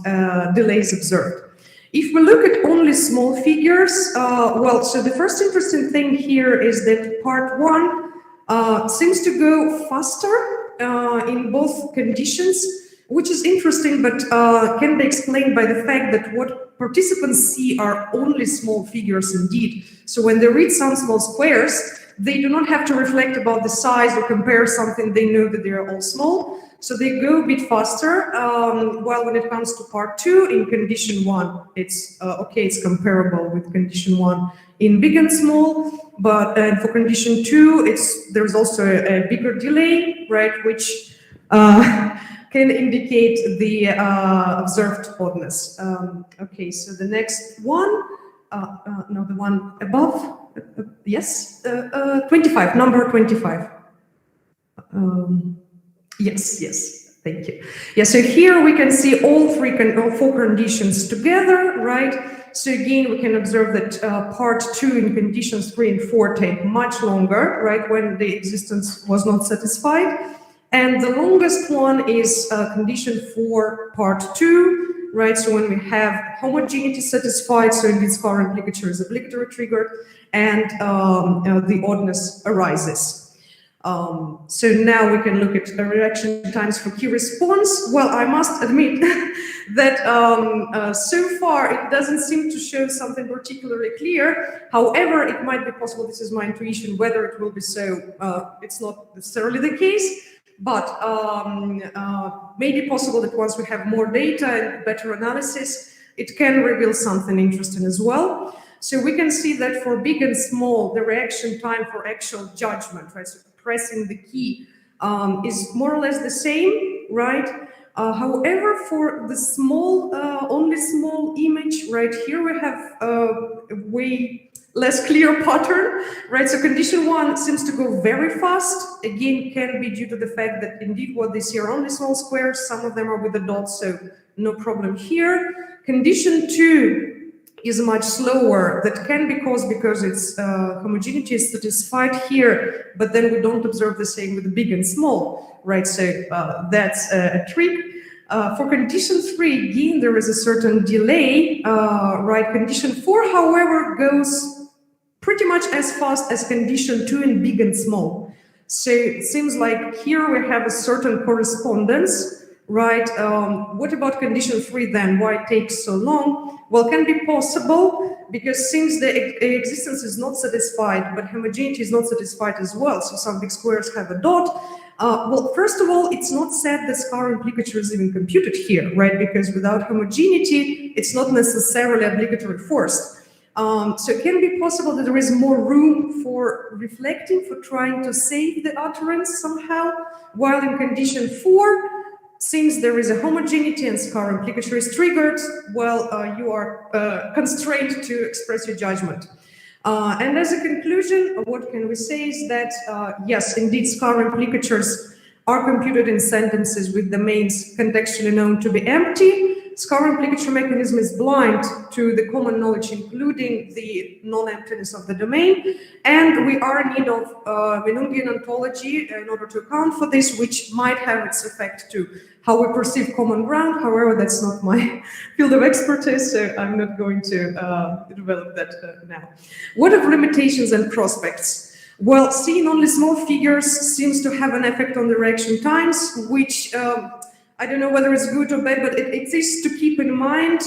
delays observed. If we look at only small figures, well, so the first interesting thing here is that part 1 seems to go faster in both conditions, which is interesting, but can be explained by the fact that what participants see are only small figures indeed. So when they read some small squares, they do not have to reflect about the size or compare something, they know that they are all small. So they go a bit faster, while when it comes to part 2, in condition 1, it's okay, it's comparable with condition 1 in big and small, but for condition 2, there's also a bigger delay, right, which can indicate the observed oddness. Okay, so the next one, no, the one above, yes, 25, number 25. Yes, thank you. Yeah, so here we can see all 4 conditions together, right? So again, we can observe that part 2 in conditions 3 and 4 take much longer, right, when the existence was not satisfied. And the longest one is condition 4, part 2, right? So when we have homogeneity satisfied, so indeed scalar implicature is obligatory triggered, and the oddness arises. So now we can look at reaction times for key response. Well, I must admit that so far it doesn't seem to show something particularly clear. However, it might be possible, this is my intuition, whether it will be so, it's not necessarily the case. But may be possible that once we have more data and better analysis, it can reveal something interesting as well. So we can see that for big and small, the reaction time for actual judgment, right, so pressing the key, is more or less the same, right? However, for the small, only small image, right, here we have a way less clear pattern, right? So condition 1 seems to go very fast. Again, can be due to the fact that indeed what they see are only small squares. Some of them are with the dots, so no problem here. Condition 2 is much slower. That can be caused because its homogeneity is satisfied here, but then we don't observe the same with big and small, right? So that's a trick. For condition 3, again, there is a certain delay, right? Condition 4, however, goes pretty much as fast as condition 2 in big and small. So it seems like here we have a certain correspondence, right? What about condition 3 then? Why it takes so long? Well, can be possible because since the existence is not satisfied, but homogeneity is not satisfied as well, so some big squares have a dot. Well, first of all, it's not said that scalar implicature is even computed here, right? Because without homogeneity, it's not necessarily obligatory forced. So it can be possible that there is more room for reflecting, for trying to save the utterance somehow, while in condition 4, since there is a homogeneity and scalar implicature is triggered, well, you are constrained to express your judgment. And as a conclusion, what can we say is that, yes, indeed, scalar implicatures are computed in sentences with domains contextually known to be empty. Scalar implicature mechanism is blind to the common knowledge, including the non-emptiness of the domain. And we are in need of Winungian ontology in order to account for this, which might have its effect to how we perceive common ground. However, that's not my field of expertise, so I'm not going to develop that now. What of limitations and prospects? Well, seeing only small figures seems to have an effect on the reaction times, which I don't know whether it's good or bad, but it is to keep in mind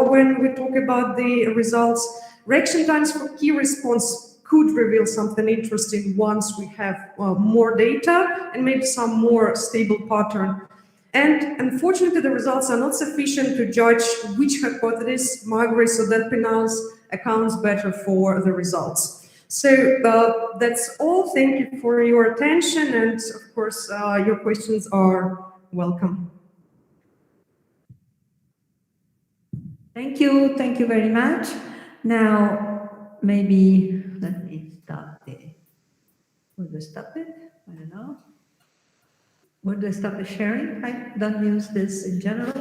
when we talk about the results. Reaction times for key response could reveal something interesting once we have more data and maybe some more stable pattern. And unfortunately, the results are not sufficient to judge which hypothesis, Magris or Delphinals, accounts better for the results. So that's all. Thank you for your attention. And of course, your questions are welcome. Thank you very much. Now, maybe let me stop where do I stop it? I don't know. Where do I stop the sharing? I don't use this in general.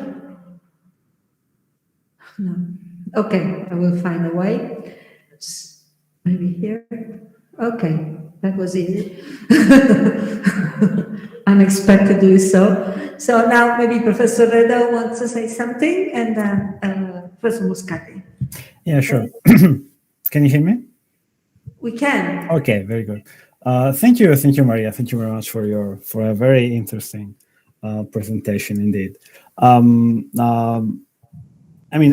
No. Okay, I will find a way. Maybe here. Okay, that was easy. Unexpectedly so. So now maybe Professor Reda wants to say something, and then Professor Muscati. Yeah, sure. Can you hear me? We can. Okay, very good. Thank you, Maria. Thank you very much for a very interesting presentation indeed. I mean,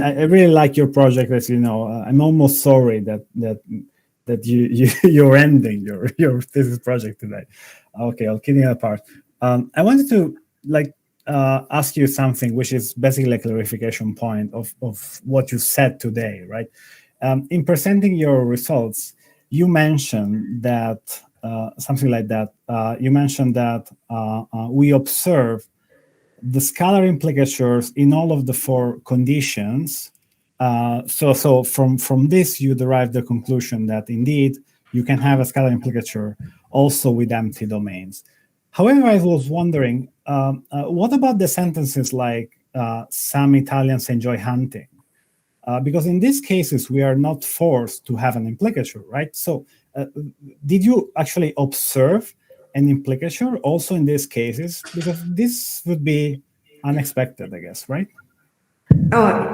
I really like your project. As you know, I'm almost sorry that you're ending your thesis project today. Okay, I'll kidding apart. I wanted to ask you something, which is basically a clarification point of what you said today, right? In presenting your results, you mentioned that something like that. You mentioned that we observe the scalar implicatures in all of the 4 conditions. So from this, you derive the conclusion that indeed you can have a scalar implicature also with empty domains. However, I was wondering, what about the sentences like some Italians enjoy hunting? Because in these cases, we are not forced to have an implicature, right? So did you actually observe an implicature also in these cases? Because this would be unexpected, I guess, right?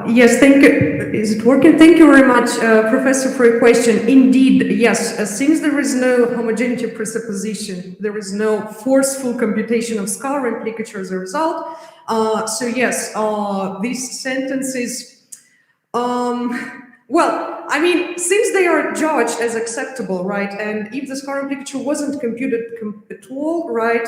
Yes, thank you. Is it working? Thank you very much, Professor, for your question. Indeed, yes, since there is no homogeneity presupposition, there is no forceful computation of scalar implicature as a result. So yes, these sentences, well, I mean, since they are judged as acceptable, right, and if the scalar implicature wasn't computed at all, right,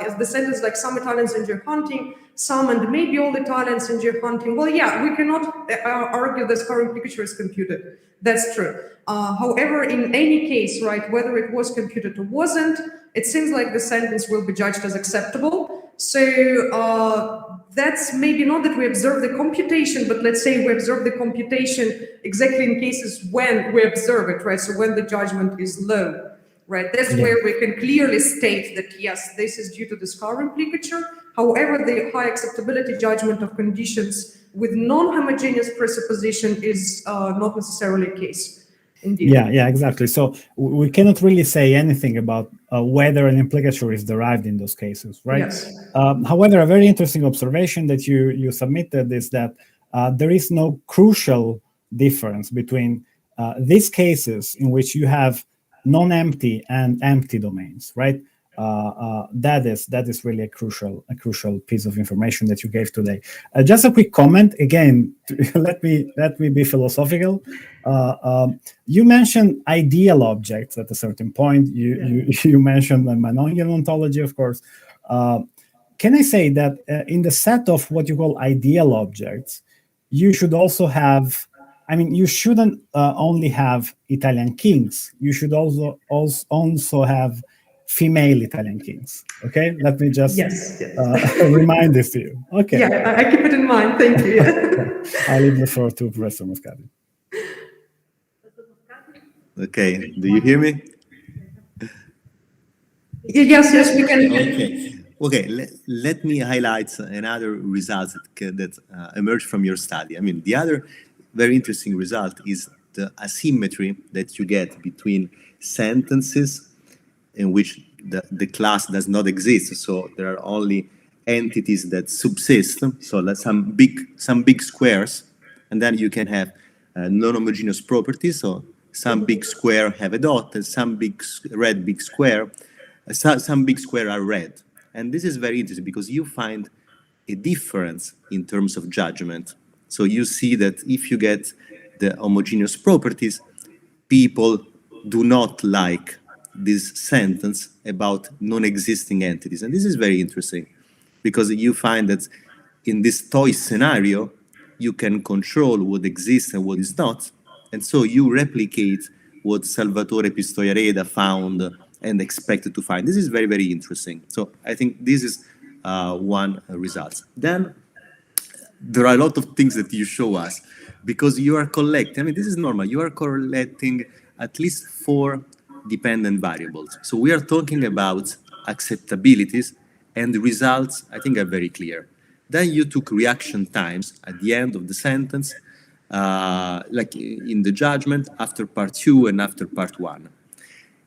as the sentence like some Italians enjoy hunting, some and maybe all Italians enjoy hunting, well, yeah, we cannot argue the scalar implicature is computed. That's true. However, in any case, right, whether it was computed or wasn't, it seems like the sentence will be judged as acceptable. So that's maybe not that we observe the computation, but let's say we observe the computation exactly in cases when we observe it, right? So when the judgment is low, right? That's where we can clearly state that, yes, this is due to the scalar implicature. However, the high acceptability judgment of conditions with non-homogeneous presupposition is not necessarily a case. Indeed. Yeah, exactly. So we cannot really say anything about whether an implicature is derived in those cases, right? Yes. However, a very interesting observation that you submitted is that there is no crucial difference between these cases in which you have non-empty and empty domains, right? That is really a crucial piece of information that you gave today. Just a quick comment again. Let me be philosophical. You mentioned ideal objects at a certain point. You mentioned a Manongian ontology, of course. Can I say that in the set of what you call ideal objects, you should also have, I mean, you shouldn't only have Italian kings. You should also have female Italian kings. Okay, let me just remind this to you. Okay. Yeah, I keep it in mind. Thank you. I'll leave the floor to Professor Muscati. Okay, do you hear me? Yes, we can hear you. Okay. Okay, let me highlight another result that emerged from your study. I mean, the other very interesting result is the asymmetry that you get between sentences in which the class does not exist. So there are only entities that subsist. So like some big squares, and then you can have non-homogeneous properties. So some big square have a dot, and some red big square, some big square are red. And this is very interesting because you find a difference in terms of judgment. So you see that if you get the homogeneous properties, people do not like this sentence about non-existing entities. And this is very interesting because you find that in this toy scenario, you can control what exists and what is not. And so you replicate what Salvatore Pistoiareda found and expected to find. This is very, very interesting. So I think this is one result. Then there are a lot of things that you show us because you are collecting, I mean, this is normal, you are collecting at least 4 dependent variables. So we are talking about acceptabilities, and the results, I think, are very clear. Then you took reaction times at the end of the sentence, like in the judgment, after part 2 and after part 1.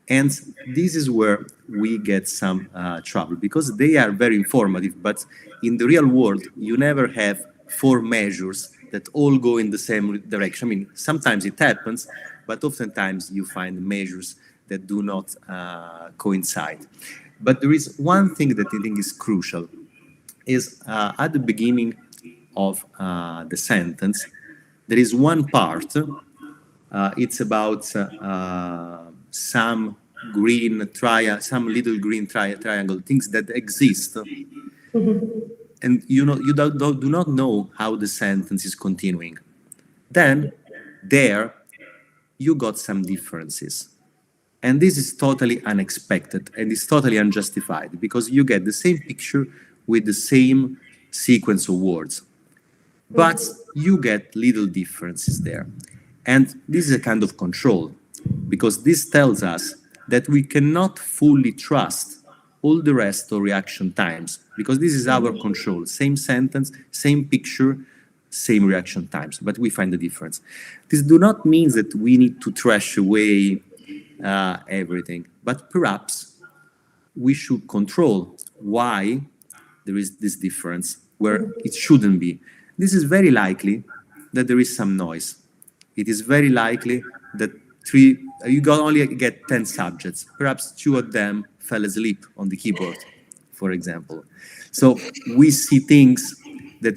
And this is where we get some trouble because they are very informative, but in the real world, you never have 4 measures that all go in the same direction. I mean, sometimes it happens, but oftentimes you find measures that do not coincide. But there is one thing that I think is crucial, is at the beginning of the sentence, there is one part, it's about some green triangle, some little green triangle, things that exist. And you do not know how the sentence is continuing. Then there you got some differences. And this is totally unexpected and it's totally unjustified because you get the same picture with the same sequence of words. But you get little differences there. And this is a kind of control because this tells us that we cannot fully trust all the rest of reaction times because this is our control. Same sentence, same picture, same reaction times, but we find the difference. This do not mean that we need to trash away everything, but perhaps we should control why there is this difference where it shouldn't be. This is very likely that there is some noise. It is very likely that you only get 10 subjects. Perhaps 2 of them fell asleep on the keyboard, for example. So we see things that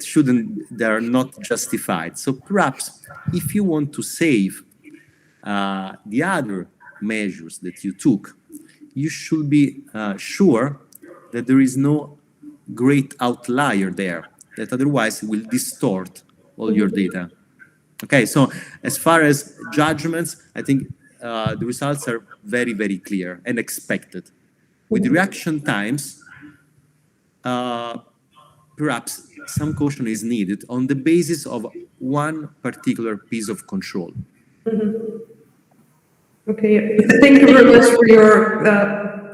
they are not justified. So perhaps if you want to save the other measures that you took, you should be sure that there is no great outlier there that otherwise will distort all your data. Okay, so as far as judgments, I think the results are very, very clear and expected. With reaction times, perhaps some caution is needed on the basis of one particular piece of control. Okay, thank you very much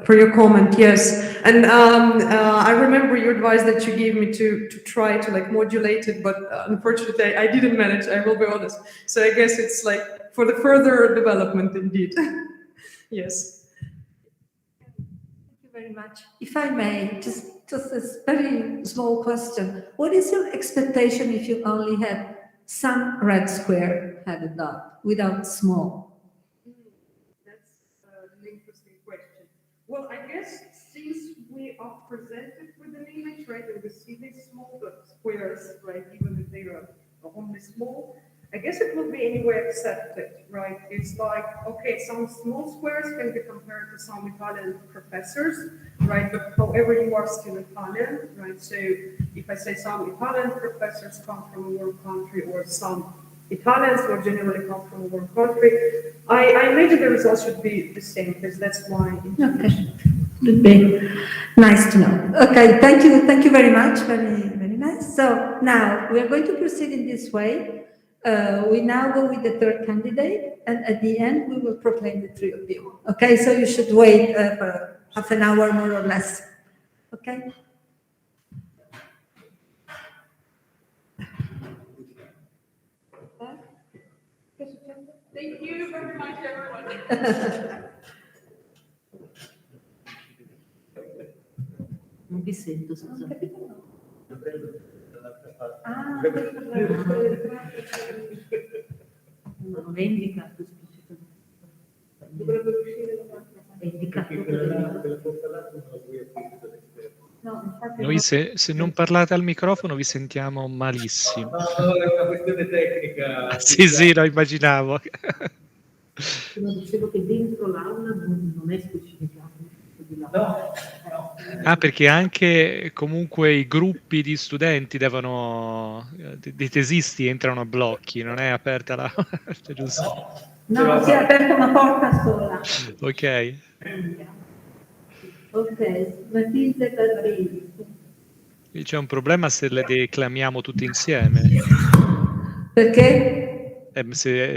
for your comment. Yes, and I remember your advice that you gave me to try to like modulate it, but unfortunately I didn't manage. I will be honest. So I guess it's like for the further development, indeed. Yes. Thank you very much. If I may, just this very small question: what is your expectation if you only have some red square had a dot without small? Well, I guess since we are presented with an image, right, and we see these small squares, right, even if they are only small, I guess it will be anyway accepted, right? It's like, okay, some small squares can be compared to some Italian professors, right? But however, you are still Italian, right? So if I say some Italian professors come from a warm country or some Italians who generally come from a warm country, I imagine the results should be the same because that's why. Okay, would be nice to know. Okay, thank you very much. Very, very nice. So now we are going to proceed in this way. We now go with the third candidate, and at the end, we will proclaim the three of you. Okay, so you should wait for half an hour more or less. Okay? Thank you very much, everyone. Non vi sento, scusa. Non è indicato specificamente. Dovrebbe uscire È indicato No, infatti Noi se non parlate al microfono vi sentiamo malissimo. No, è una questione tecnica. Ah, sì, lo immaginavo. No, dicevo che dentro l'aula non è specificato. No. Ah, perché anche comunque i gruppi di studenti devono, dei tesisti entrano a blocchi, non è aperta la... giusto? No, si è aperta una porta sola. Ok. Ok, Matilde Barbini. C'è un problema se le declamiamo tutte insieme. Perché?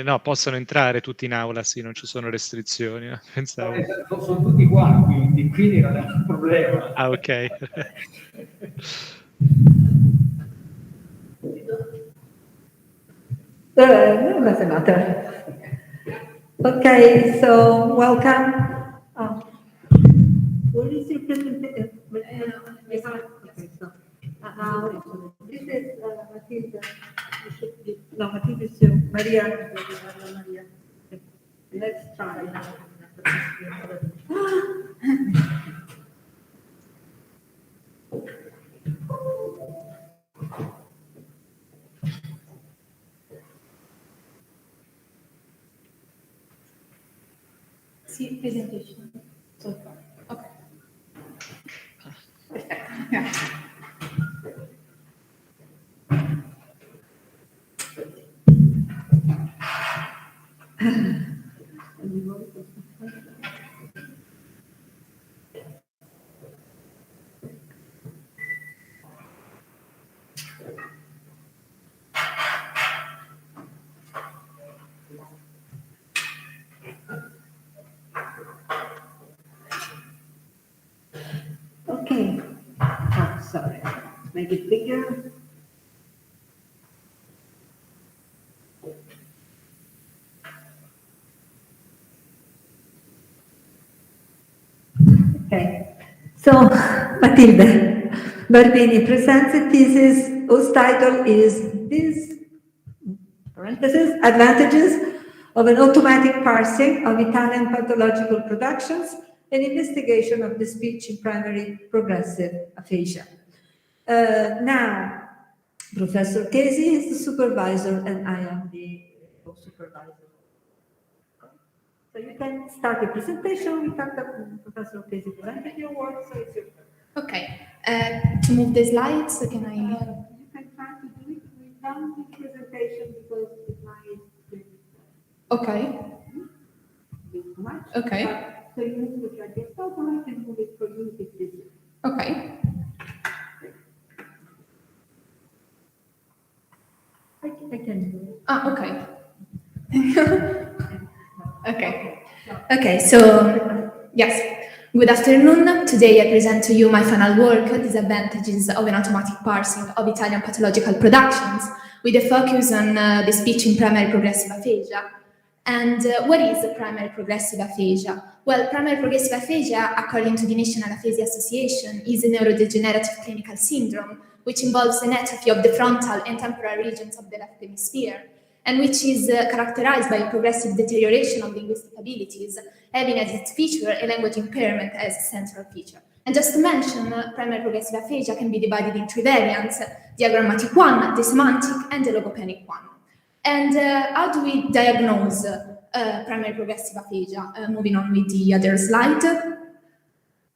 No, possono entrare tutti in aula, sì, non ci sono restrizioni. Pensavo. Sono tutti qua, quindi non è un problema. Ah, ok. No, doesn't matter. Okay, so welcome. What is your presentation? Okay, so this is Matilda. No, Matilda is Maria. Maria. Let's try. See presentation so far. Okay. Perfect. Yeah. Okay. Oh, sorry. Make it bigger. Okay. So, Matilde Barbini presents a thesis whose title is this, parenthesis, Advantages of an Automatic Parsing of Italian Pathological Productions, an Investigation of the Speech in Primary Progressive Aphasia. Now, Professor Casey is the supervisor and I am the co-supervisor. So you can start the presentation. We talked about Professor Casey presented your work, so it's your turn. Okay. To move the slides, can I? You can try to do it without the presentation because it might be Okay. too much. Okay. So you move it like this, so I can move it for you if it's easier. Okay. I can do it. Ah, okay. Okay. Okay, so yes. Good afternoon. Today I present to you my final work, Disadvantages of an Automatic Parsing of Italian Pathological Productions, with a focus on the speech in primary progressive aphasia. And what is primary progressive aphasia? Well, primary progressive aphasia, according to the National Aphasia Association, is a neurodegenerative clinical syndrome which involves an atrophy of the frontal and temporal regions of the left hemisphere, and which is characterized by a progressive deterioration of linguistic abilities, having as its feature a language impairment as a central feature. And just to mention, primary progressive aphasia can be divided in three variants: the agrammatic one, the semantic, and the logopenic one. And how do we diagnose primary progressive aphasia? Moving on with the other slide.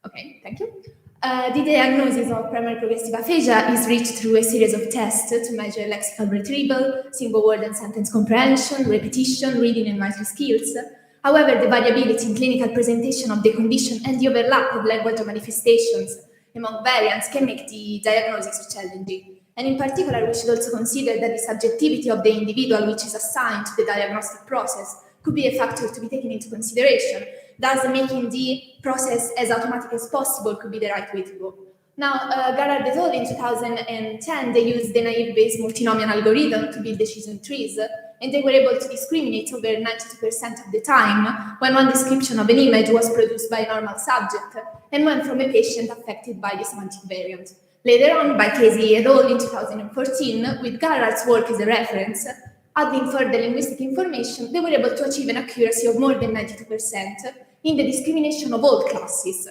Okay, thank you. The diagnosis of primary progressive aphasia is reached through a series of tests to measure lexical retrieval, single word and sentence comprehension, repetition, reading and writing skills. However, the variability in clinical presentation of the condition and the overlap of language manifestations among variants can make the diagnosis challenging. And in particular, we should also consider that the subjectivity of the individual which is assigned to the diagnostic process could be a factor to be taken into consideration, thus making the process as automatic as possible could be the right way to go. Now, Garrard et al. In 2010, they used the naive-Bayes multinomial algorithm to build decision trees, and they were able to discriminate over 92% of the time when one description of an image was produced by a normal subject and one from a patient affected by the semantic variant. Later on, by Casey et al. In 2014, with Garrard's work as a reference, adding further linguistic information, they were able to achieve an accuracy of more than 92% in the discrimination of all classes.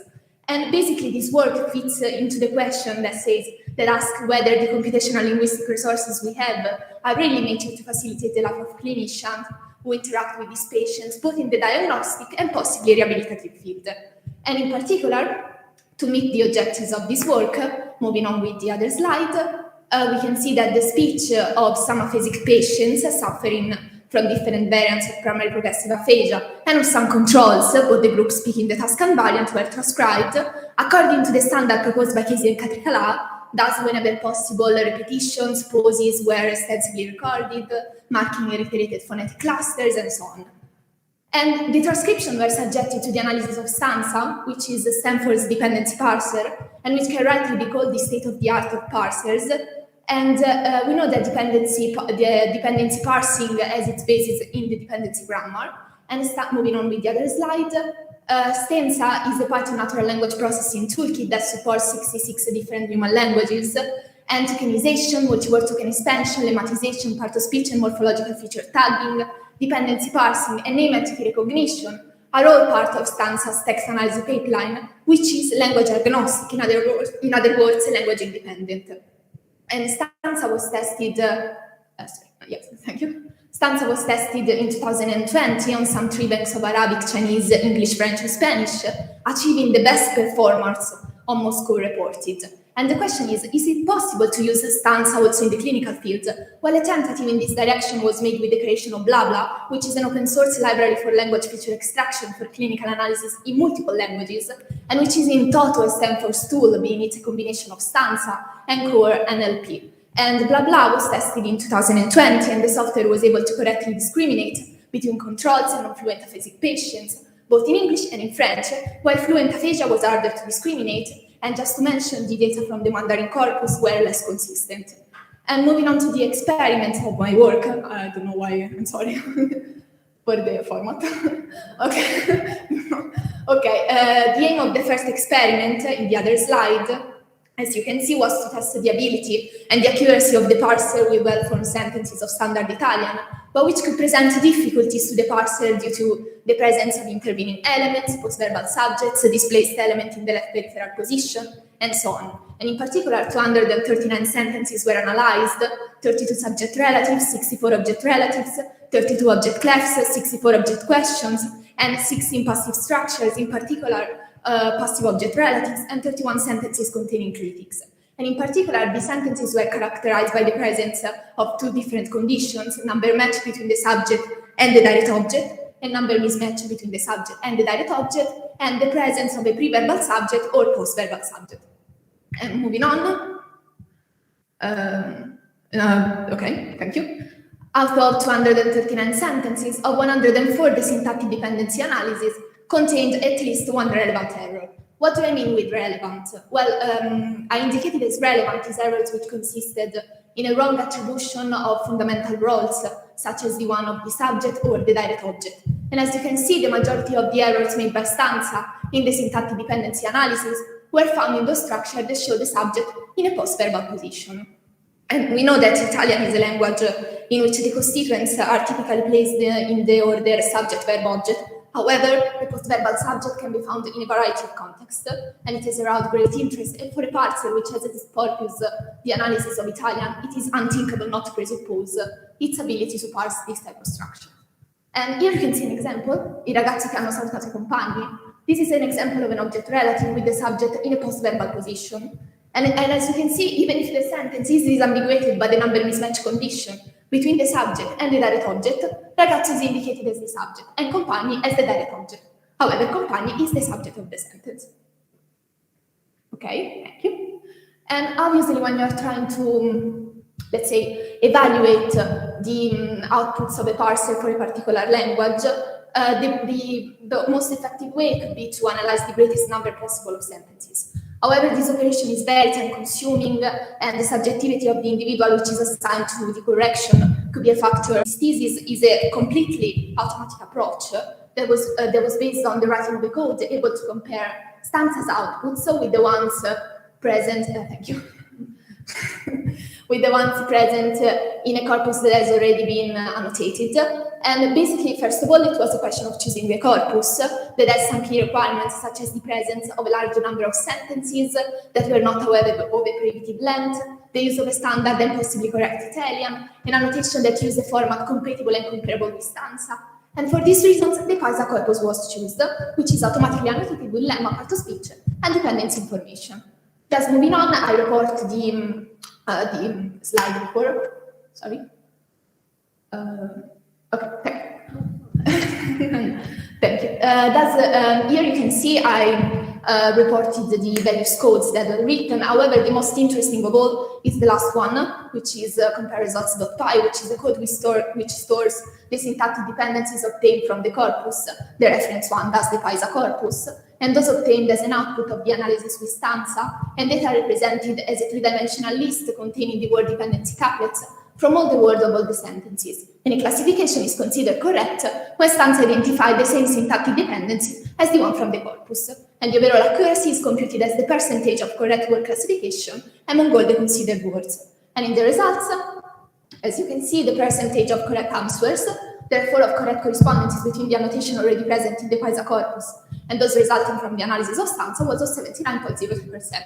And basically, this work fits into the question that asks whether the computational linguistic resources we have are really made to facilitate the life of clinicians who interact with these patients, both in the diagnostic and possibly rehabilitative field. And in particular, to meet the objectives of this work, moving on with the other slide, we can see that the speech of some aphasic patients suffering from different variants of primary progressive aphasia and of some controls, both the group speaking the Tuscan variant, were transcribed according to the standard proposed by Casey and Catricala. Thus, whenever possible, repetitions, pauses were extensively recorded, marking reiterated phonetic clusters, and so on. And the transcription were subjected to the analysis of Stanza, which is Stanford's dependency parser, and which can rightly be called the state-of-the-art of parsers. And we know that the dependency parsing has its basis in the dependency grammar. And moving on with the other slide, Stanza is the Python natural language processing toolkit that supports 66 different human languages, and tokenization, multi-word token expansion, lemmatization, part-of-speech and morphological feature tagging, dependency parsing, and name entity recognition are all part of Stanza's text analysis pipeline, which is language agnostic, in other words, language independent. And Stanza was tested, Stanza was tested in 2020 on some 3 banks of Arabic, Chinese, English, French, and Spanish, achieving the best performance on Moscow reported. And the question is it possible to use Stanza also in the clinical field? Well, a tentative in this direction was made with the creation of BlaBla, which is an open source library for language feature extraction for clinical analysis in multiple languages, and which is in toto a Stanford's tool, being it a combination of Stanza and Core NLP. And BlaBla was tested in 2020, and the software was able to correctly discriminate between controls and non-fluent aphasic patients, both in English and in French, while fluent aphasia was harder to discriminate. And just to mention, the data from the Mandarin corpus were less consistent. And moving on to the experiment of my work, I don't know why, I'm sorry for the format. The aim of the first experiment in the other slide, as you can see, was to test the ability and the accuracy of the parser with well-formed sentences of standard Italian, but which could present difficulties to the parser due to the presence of intervening elements, post-verbal subjects, a displaced element in the left peripheral position, and so on. And in particular, 239 sentences were analyzed, 32 subject relatives, 64 object relatives, 32 object clefs, 64 object questions, and 16 passive structures, in particular, passive object relatives, and 31 sentences containing critics. And in particular, the sentences were characterized by the presence of 2 different conditions: number match between the subject and the direct object, and number mismatch between the subject and the direct object, and the presence of a pre-verbal subject or post-verbal subject. And moving on. Thank you. Out of 239 sentences, of 104, the syntactic dependency analysis contained at least 1 relevant error. What do I mean with relevant? Well, I indicated as relevant is errors which consisted in a wrong attribution of fundamental roles, such as the one of the subject or the direct object. And as you can see, the majority of the errors made by Stanza in the syntactic dependency analysis were found in those structures that show the subject in a post-verbal position. And we know that Italian is a language in which the constituents are typically placed in the order subject, verb, object. However, the post-verbal subject can be found in a variety of contexts, and it is around great interest. And for a parser which has as its purpose the analysis of Italian, it is unthinkable not to presuppose its ability to parse this type of structure. And here you can see an example, I ragazzi che hanno salutato i compagni. This is an example of an object relative with the subject in a post-verbal position. And as you can see, even if the sentence is disambiguated by the number mismatch condition between the subject and the direct object, ragazzi is indicated as the subject and compagni as the direct object. However, compagni is the subject of the sentence. Okay, thank you. And obviously, when you're trying to, let's say, evaluate the outputs of a parser for a particular language, the most effective way could be to analyze the greatest number possible of sentences. However, this operation is very time-consuming, and the subjectivity of the individual which is assigned to the correction could be a factor. This thesis is a completely automatic approach that was based on the writing of the code, able to compare stanzas outputs with the ones present. Thank you. With the ones present in a corpus that has already been annotated. And basically, first of all, it was a question of choosing a corpus that has some key requirements, such as the presence of a large number of sentences that were not, however, of a prohibitive length, the use of a standard and possibly correct Italian, an annotation that used a format compatible and comparable with stanza. And for these reasons, the Paisa corpus was chosen, which is automatically annotated with lemma, part of speech, and dependency information. Just moving on, I report the slide before. Sorry. Okay, thank you. Here you can see I reported the various codes that were written. However, the most interesting of all is the last one, which is compareresults.py, which is the code which stores the syntactic dependencies obtained from the corpus. The reference one does the Paisa corpus, and those obtained as an output of the analysis with stanza, and data represented as a three-dimensional list containing the word dependency couplets from all the words of all the sentences. And a classification is considered correct when stanza identifies the same syntactic dependency as the one from the corpus, and the overall accuracy is computed as the percentage of correct word classification among all the considered words. And in the results, as you can see, the percentage of correct answers, therefore of correct correspondences between the annotation already present in the Paisa corpus and those resulting from the analysis of stanza, was of 79.03%.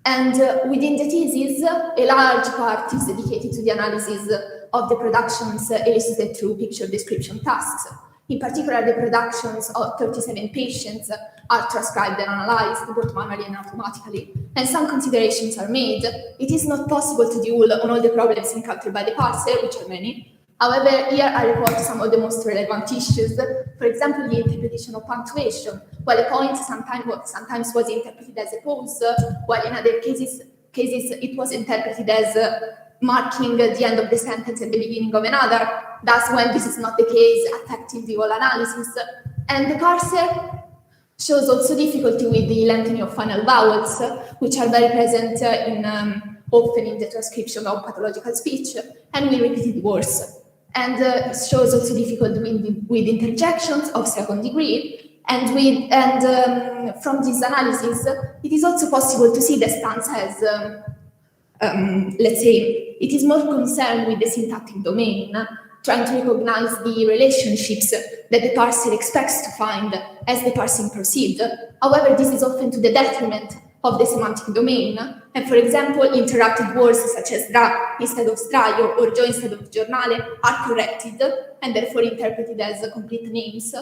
And within the thesis, a large part is dedicated to the analysis of the productions elicited through picture description tasks. In particular, the productions of 37 patients are transcribed and analyzed, both manually and automatically, and some considerations are made. It is not possible to deal on all the problems encountered by the parser, which are many. However, here I report some of the most relevant issues. For example, the interpretation of punctuation, while a point sometimes was interpreted as a pause, while in other cases it was interpreted as marking the end of the sentence and the beginning of another. Thus, when this is not the case, affecting the whole analysis. And the parser shows also difficulty with the lengthening of final vowels, which are very present often in the transcription of pathological speech, and with repeated words. And it shows also difficulty with interjections of second degree. And from this analysis, it is also possible to see the stanza as, let's say, it is more concerned with the syntactic domain, trying to recognize the relationships that the parser expects to find as the parsing proceeds. However, this is often to the detriment of the semantic domain. And for example, interrupted words such as dra instead of straio or gio instead of giornale are corrected and therefore interpreted as complete names.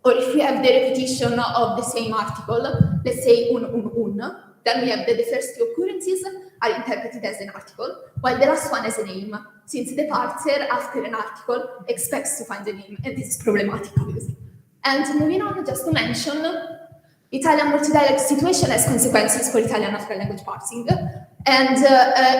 Or if we have the repetition of the same article, let's say un, then we have that the first two occurrences are interpreted as an article, while the last one as a name, since the parser after an article expects to find a name, and this is problematic, obviously. And moving on, just to mention, Italian multidialect situation has consequences for Italian natural language parsing, and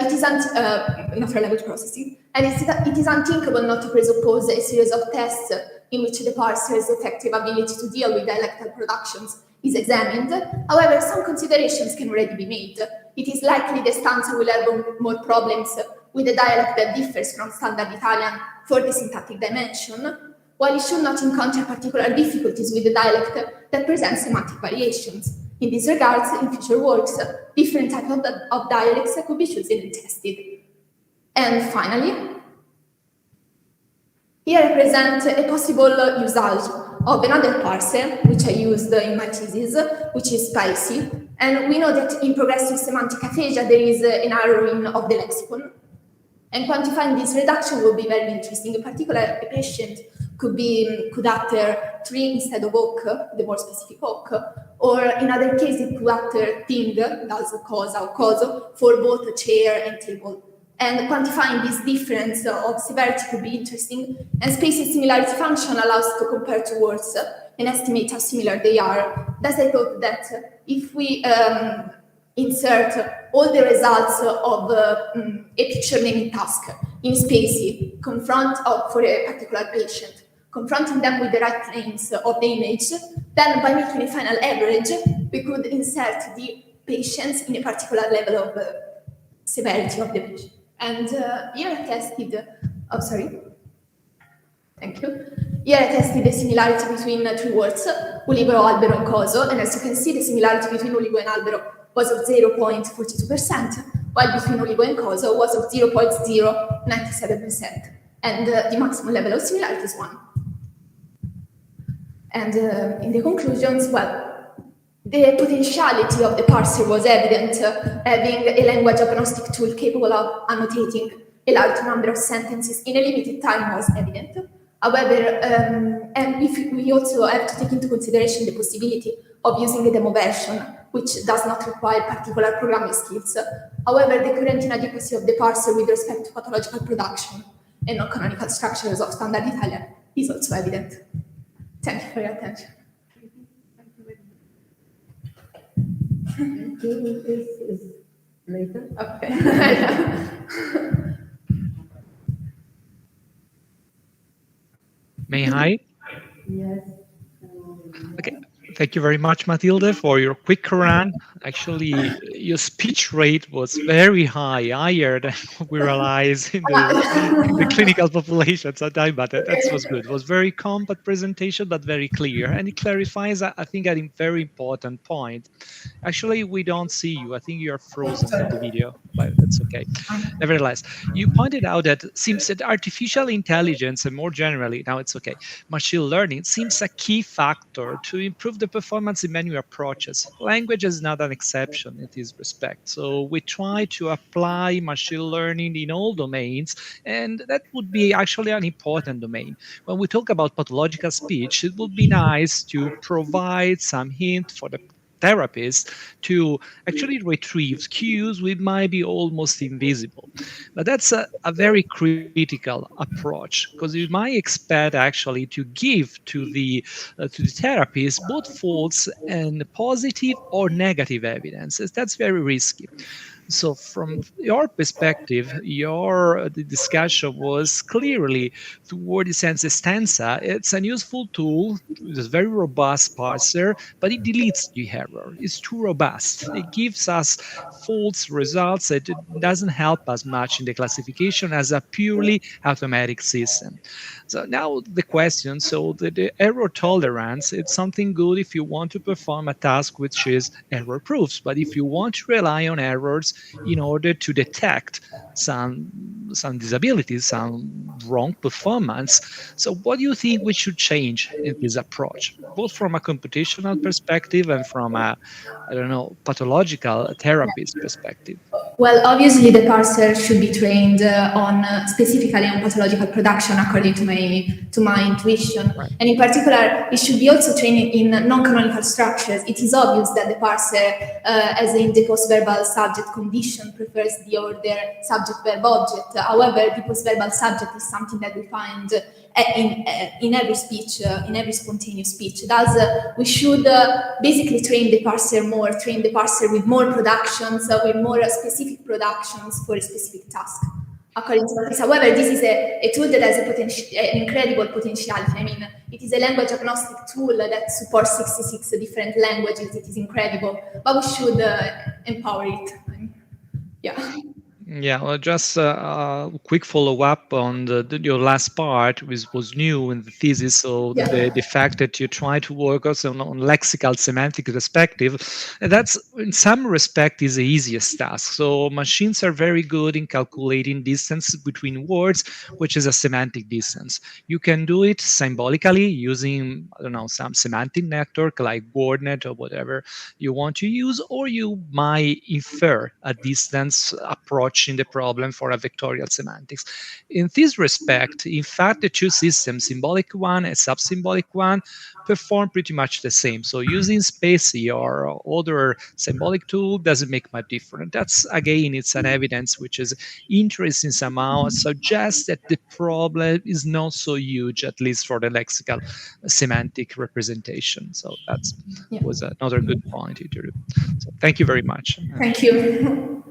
it is natural language processing, and it is unthinkable not to presuppose a series of tests in which the parser's effective ability to deal with dialectal productions is examined. However, some considerations can already be made. It is likely the stanza will have more problems with a dialect that differs from standard Italian for the syntactic dimension, while it should not encounter particular difficulties with the dialect that presents semantic variations. In this regard, in future works, different types of dialects could be chosen and tested. And finally, here I present a possible usage of another parser, which I used in my thesis, which is SPICY. And we know that in progressive semantic aphasia, there is an narrowing of the lexicon. And quantifying this reduction will be very interesting. In particular, a patient could utter tree instead of oak, the more specific oak, or in other cases, it could utter thing, that's cosa or coso, for both chair and table. And quantifying this difference of severity could be interesting. And species similarity function allows us to compare two words and estimate how similar they are. Thus, I thought that if we insert all the results of a picture naming task in spaCy for a particular patient, confronting them with the right names of the image. Then by making a final average, we could insert the patients in a particular level of severity of the patient. And here I tested, thank you. Here I tested the similarity between two words, ulibero, albero, and coso, and as you can see, the similarity between ulibo and albero was of 0.42%, while between ulibo and coso was of 0.097%, and the maximum level of similarity is 1. And in the conclusions, well, the potentiality of the parser was evident, having a language agnostic tool capable of annotating a large number of sentences in a limited time was evident. However, and if we also have to take into consideration the possibility of using a demo version, which does not require particular programming skills. However, the current inadequacy of the parser with respect to pathological production and non-canonical structures of standard Italian is also evident. Thank you for your attention. This is later. Okay. May I? Yes. Okay. Thank you very much, Matilde, for your quick run. Actually, your speech rate was very high, higher than we realize in the clinical population sometimes, but that was good. It was very compact presentation, but very clear. And it clarifies, I think, a very important point. Actually, we don't see you. I think you're frozen in the video, but that's okay. Nevertheless, you pointed out that it seems that artificial intelligence, and more generally, now it's okay, machine learning seems a key factor to improve the performance in many approaches. Language is not an exception in this respect. So we try to apply machine learning in all domains, and that would be actually an important domain. When we talk about pathological speech, it would be nice to provide some hint for the therapist to actually retrieve cues which might be almost invisible. But that's a very critical approach, because you might expect actually to give to the therapist both false and positive or negative evidence. That's very risky. So from your perspective, the discussion was clearly toward the sense stanza. It's a useful tool. It's a very robust parser, but it deletes the error. It's too robust. It gives us false results. It doesn't help us much in the classification as a purely automatic system. So now the question, so the error tolerance, it's something good if you want to perform a task which is error proofs. But if you want to rely on errors in order to detect some disabilities, some wrong performance. So what do you think we should change in this approach, both from a computational perspective and from a, pathological therapist perspective? Well, obviously the parser should be trained specifically on pathological production according to my intuition. Right. And in particular, it should be also trained in non-canonical structures. It is obvious that the parser, as in the post-verbal subject condition, prefers the order subject-verb-object. However, the post-verbal subject is something that we find in every speech, in every spontaneous speech. Thus, we should basically train the parser with more productions, with more specific productions for a specific task. According to this, however, this is a tool that has an incredible potentiality. I mean, it is a language agnostic tool that supports 66 different languages. It is incredible, but we should empower it. Yeah. Yeah, well, just a quick follow-up on your last part, which was new in the thesis. So the fact that you try to work also on lexical semantic perspective, and that's in some respect is the easiest task. So machines are very good in calculating distance between words, which is a semantic distance. You can do it symbolically using, some semantic network like WordNet or whatever you want to use, or you might infer a distance approach approaching the problem for a vectorial semantics. In this respect, in fact, the two systems, symbolic one and sub-symbolic one, perform pretty much the same. So using Spacie or other symbolic tool doesn't make much difference. That's, again, it's an evidence which is interesting somehow, suggests that the problem is not so huge, at least for the lexical semantic representation. So that was another good point, Adriana. So thank you very much. Thank you.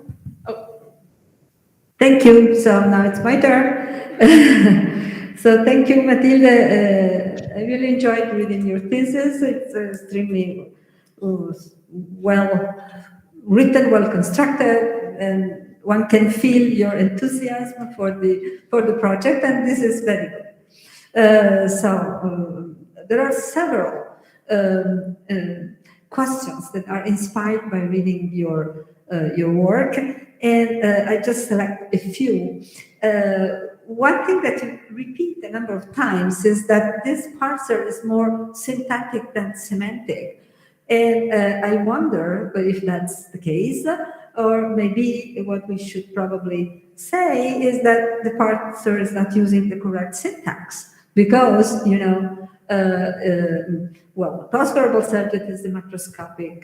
Thank you. So now it's my turn. So thank you, Matilde. I really enjoyed reading your thesis. It's extremely well written, well constructed, and one can feel your enthusiasm for the project, and this is very good. There are several questions that are inspired by reading your work, and I just select a few. One thing that you repeat a number of times is that this parser is more syntactic than semantic. And I wonder if that's the case, or maybe what we should probably say is that the parser is not using the correct syntax, because, you know, well, the post-verbal subject is the macroscopic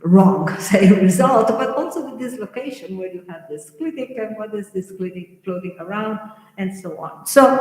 wrong, say, result, but also the dislocation where you have this clitic and what is this clitic floating around and so on. So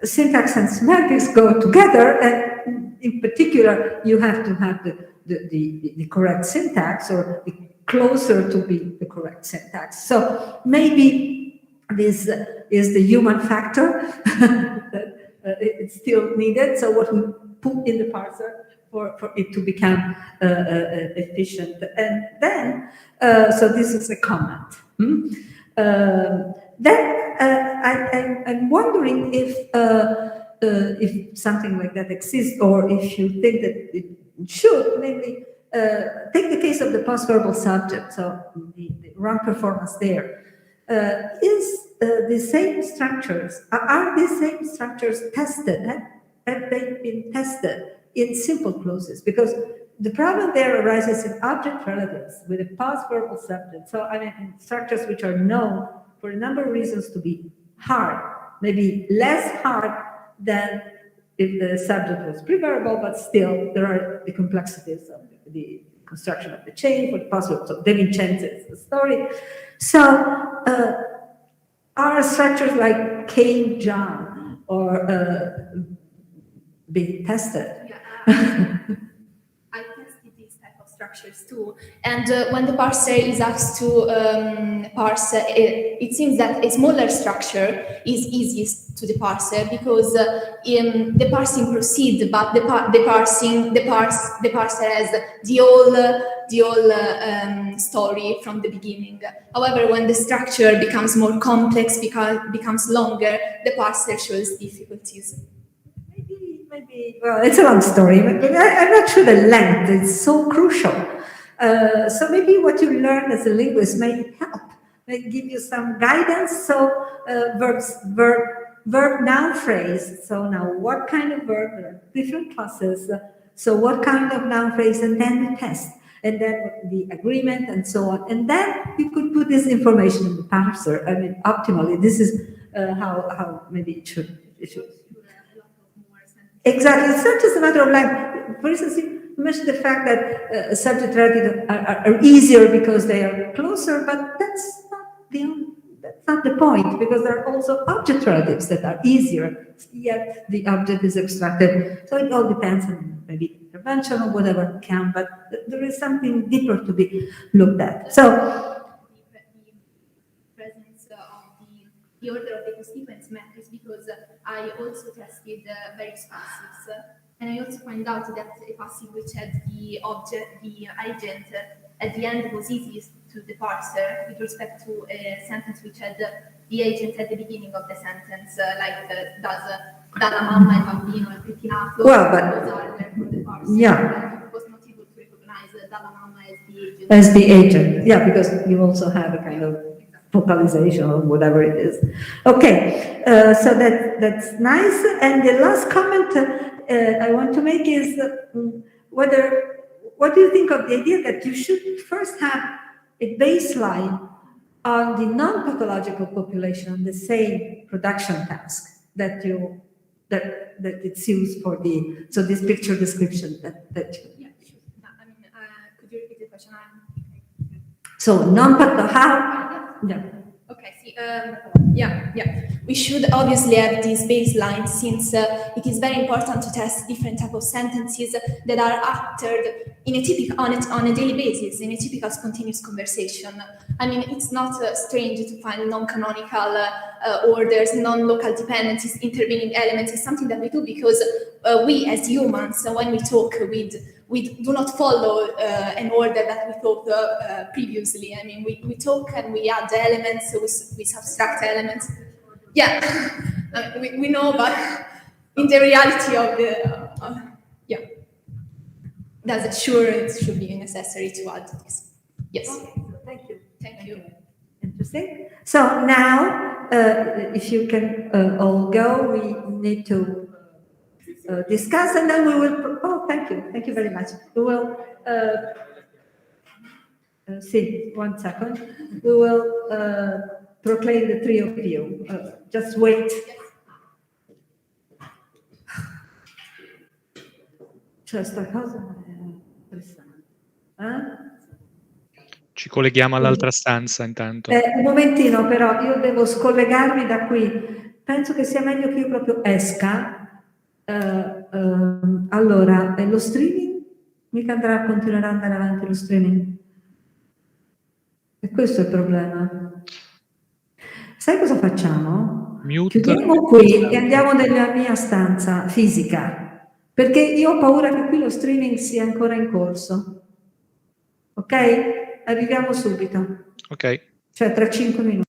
syntax and semantics go together, and in particular, you have to have the correct syntax, or closer to be the correct syntax. So maybe this is the human factor that it's still needed. So what we put in the parser for it to become efficient. And then, so this is a comment. Then I'm wondering if something like that exists, or if you think that it should, maybe take the case of the post-verbal subject, so the wrong performance there. Is the same structures, are these same structures tested? Have they been tested in simple clauses? Because the problem there arises in object relatives with a post-verbal subject. So I mean, in structures which are known for a number of reasons to be hard, maybe less hard than if the subject was pre-verbal, but still there are the complexities of the construction of the chain for the post-verbal. So De Vincenzi's story. So are structures like Kane John or being tested? Yeah, I tested these type of structures too, and when the parser is asked to parse, it seems that a smaller structure is easiest to the parser, because the parsing proceeds, but the parser has the whole story from the beginning. However, when the structure becomes more complex, becomes longer, the parser shows difficulties. Maybe, well, it's a long story, but I'm not sure the length is so crucial. So maybe what you learn as a linguist may help, may give you some guidance. So verb, noun, phrase. So now what kind of verb? There are different classes. So what kind of noun, phrase, and then the test, and then the agreement, and so on. And then you could put this information in the parser. I mean, optimally, this is how maybe it should. Exactly. It's not just a matter of length. For instance, you mentioned the fact that subject relatives are easier because they are closer, but that's not the point, because there are also object relatives that are easier, yet the object is extracted. So it all depends on maybe intervention or whatever can, but there is something deeper to be looked at. So the presence of the order of the constituents matters, because I also tested various passives, and I also find out that a passive which had the agent at the end was easiest to the parser with respect to a sentence which had the agent at the beginning of the sentence, like does dalla mamma il bambino è pettinato. Well, but those are there for the parser. yeah. I was not able to recognize dalla mamma as the agent. As the agent, yeah, because you also have a kind of vocalization or whatever it is. Okay, so that's nice. And the last comment I want to make is what do you think of the idea that you should first have a baseline on the non-pathological population on the same production task that it's used for the, so this picture description that Yeah, sure. No, I mean, could you repeat the question? so non-pathological, how? Yeah. Okay, see, yeah. We should obviously have these baselines since it is very important to test different type of sentences that are uttered in a typical, on a daily basis, in a typical spontaneous conversation. I mean, it's not strange to find non-canonical orders, non-local dependencies, intervening elements. It's something that we do because we as humans, when we talk, we do not follow an order that we thought previously. I mean, we talk and we add elements, we subtract elements. Yeah, we know, but in the reality of the, yeah, it should be necessary to add this. Yes. Okay, thank you. Thank you. Interesting. So now, if you can all go, we need to discuss, and then we will. Oh, thank you. Thank you very much. We will. See, 1 second. We will proclaim the three of you. Just wait. C'è sta cosa interessante. Ci colleghiamo all'altra stanza intanto. Un momentino, però, io devo scollegarmi da qui. Penso che sia meglio che io proprio esca. Allora, lo streaming? Mica continuerà ad andare avanti lo streaming? E questo è il problema. Sai cosa facciamo? Mute. Chiudiamo qui e andiamo nella mia stanza fisica, perché io ho paura che qui lo streaming sia ancora in corso. Ok? Arriviamo subito. Ok. Cioè tra 5 minuti.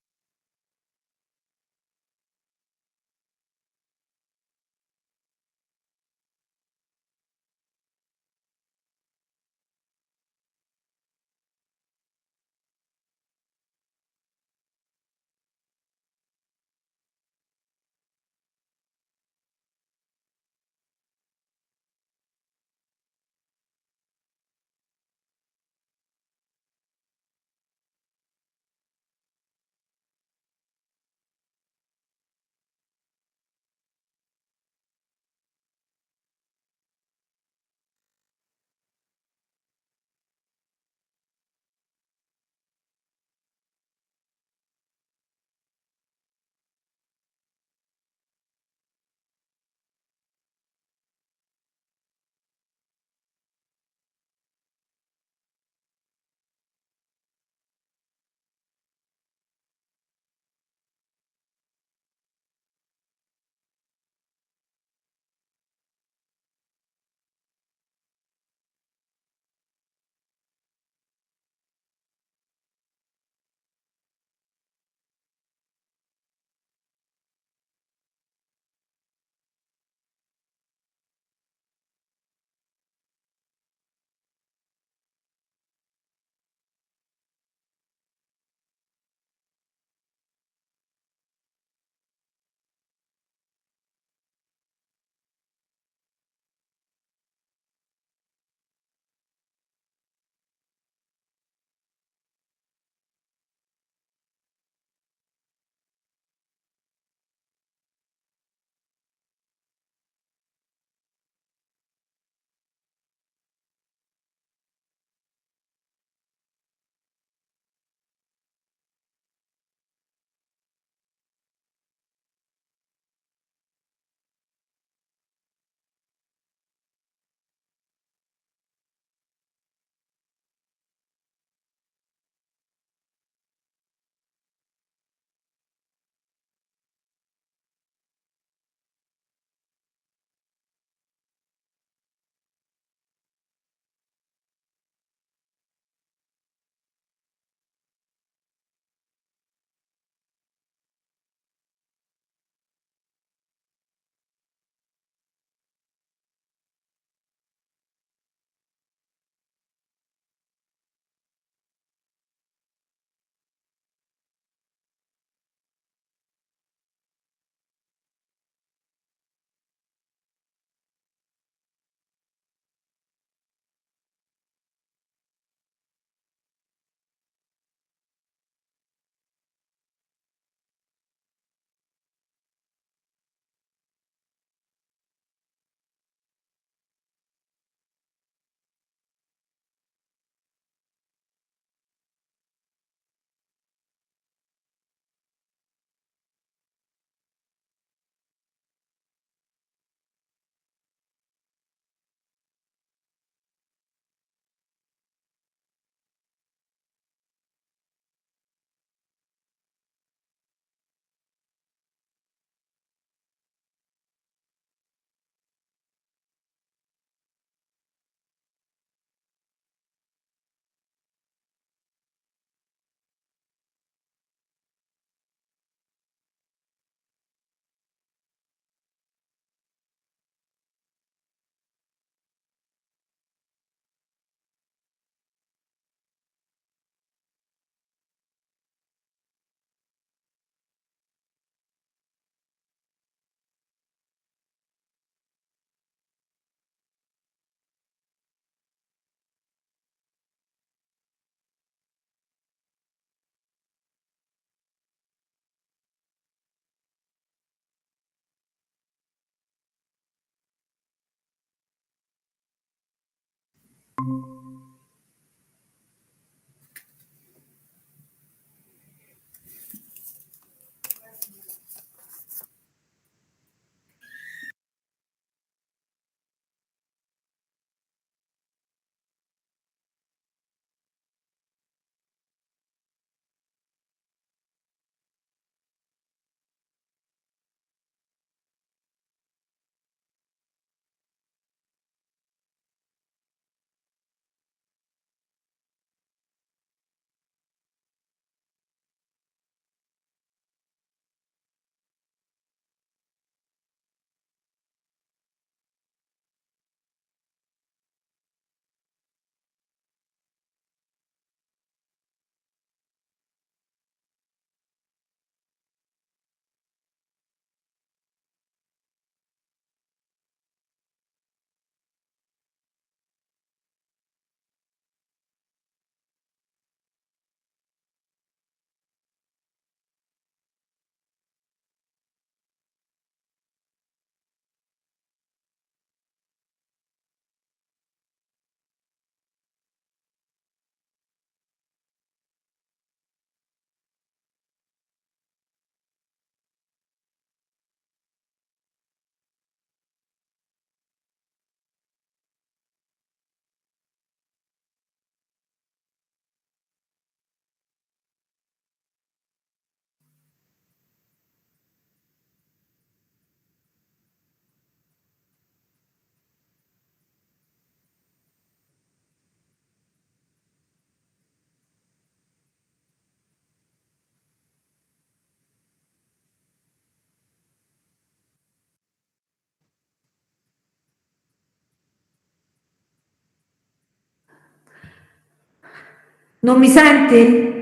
Non mi senti?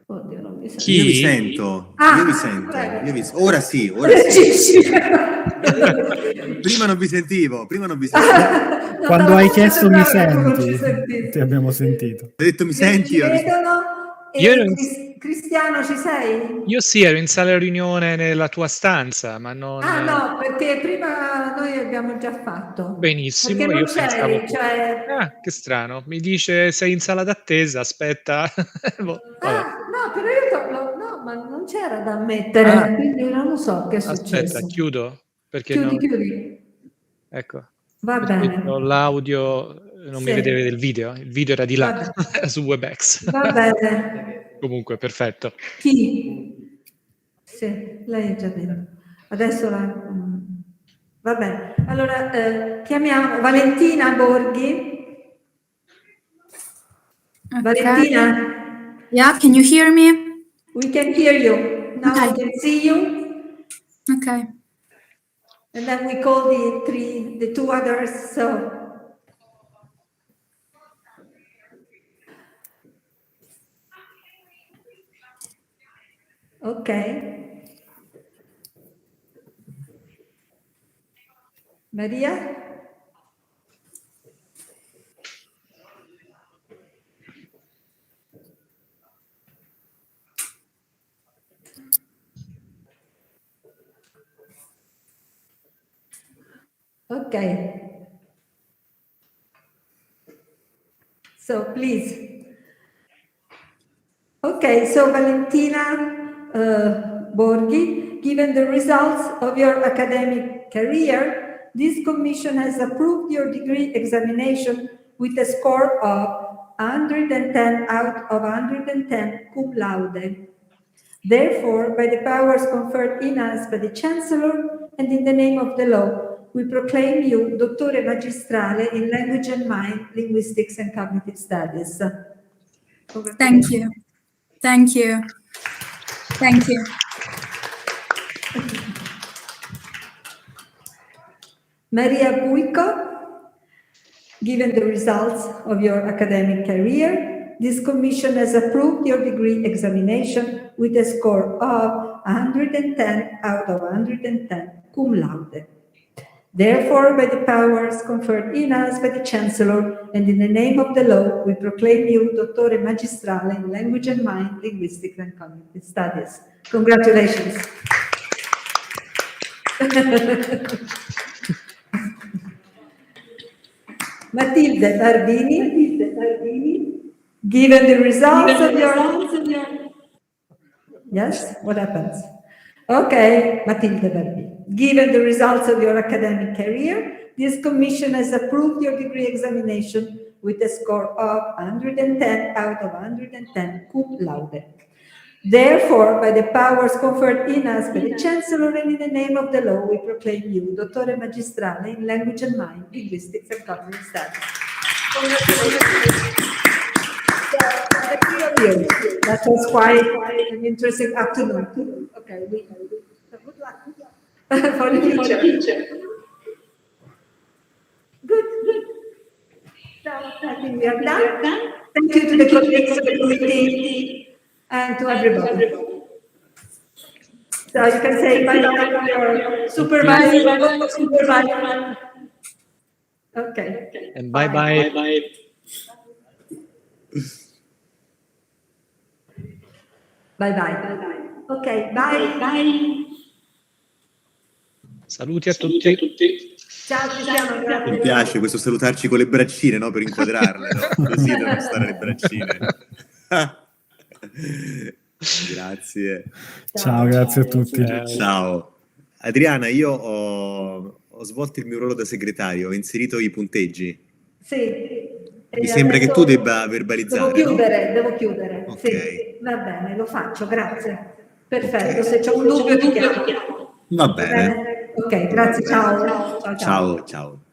Oddio, non mi senti. Io vi sento, Ah, io vi sento, prego. ora sì, ora sì. Prima non vi sentivo. No, Quando stavo hai chiesto mi sembrando che non ci senti, sentissi. ti abbiamo sentito. Hai detto mi senti? Ci vedono? Io ero E in- Cristiano, ci sei? Io sì, ero in sala riunione nella tua stanza, ma non... Ah no, perché prima noi abbiamo già fatto. Benissimo, Perché io non pensavo... c'eri, cioè... Ah, che strano, mi dice sei in sala d'attesa, aspetta. Boh, vabbè. no, però io no, ma non c'era da ammettere, quindi non lo so che è Aspetta, successo. chiudo, perché Chiudi. ecco, Va perché bene. l'audio non mi Sì. vedeva il video era di là, su WebEx. Va bene. Comunque, perfetto. Chi? Sì, lei è già dentro. Adesso va bene. Allora, chiamiamo Valentina Borghi. Okay. Valentina? Yeah, can you hear me? We can hear you. Now Okay. we can see you. Okay. And then we call the two others, so. Okay. Maria? Okay. So please. Okay, so Valentina Borghi, given the results of your academic career, this commission has approved your degree examination with a score of 110 out of 110 cum laude. Therefore, by the powers conferred in us by the Chancellor and in the name of the law, we proclaim you Dottore Magistrale in Language and Mind, Linguistics and Cognitive Studies. Thank you. Thank you. Thank you. Maria Puico, given the results of your academic career, this commission has approved your degree examination with a score of 110 out of 110 cum laude. Therefore, by the powers conferred in us by the Chancellor and in the name of the law, we proclaim you Dottore Magistrale in Language and Mind, Linguistic and Cognitive Studies. Congratulations. Matilde Barbini, given the results of your... Yes, what happens? Okay, Matilde Barbini. Given the results of your academic career, this commission has approved your degree examination with a score of 110 out of 110 cum laude. Therefore, by the powers conferred in us by the Chancellor and in the name of the law, we proclaim you Dottore Magistrale in Language and Mind, Linguistics and Cognitive Studies. Congratulations. That was quite an interesting afternoon. Okay, good luck for the future. Good. So I think we are done. Thank you to the colleagues of the committee and to everybody. So you can say bye-bye to your supervisor. Okay. And bye-bye. Bye-bye. Ok, bye. Saluti a tutti. Ciao Cristiano, grazie. Mi piace questo salutarci con le braccine, no? Per inquadrarle, no? Così devono stare le braccine. Grazie. Ciao, grazie a tutti. Ciao. Adriana, io ho svolto il mio ruolo da segretario, ho inserito i punteggi. Sì. Mi sembra che tu debba verbalizzare. Devo chiudere. Ok. Sì, va bene, lo faccio, grazie. Perfetto, Okay. se c'è un dubbio ti chiamo. Va bene. Ok, grazie, ciao. Ciao.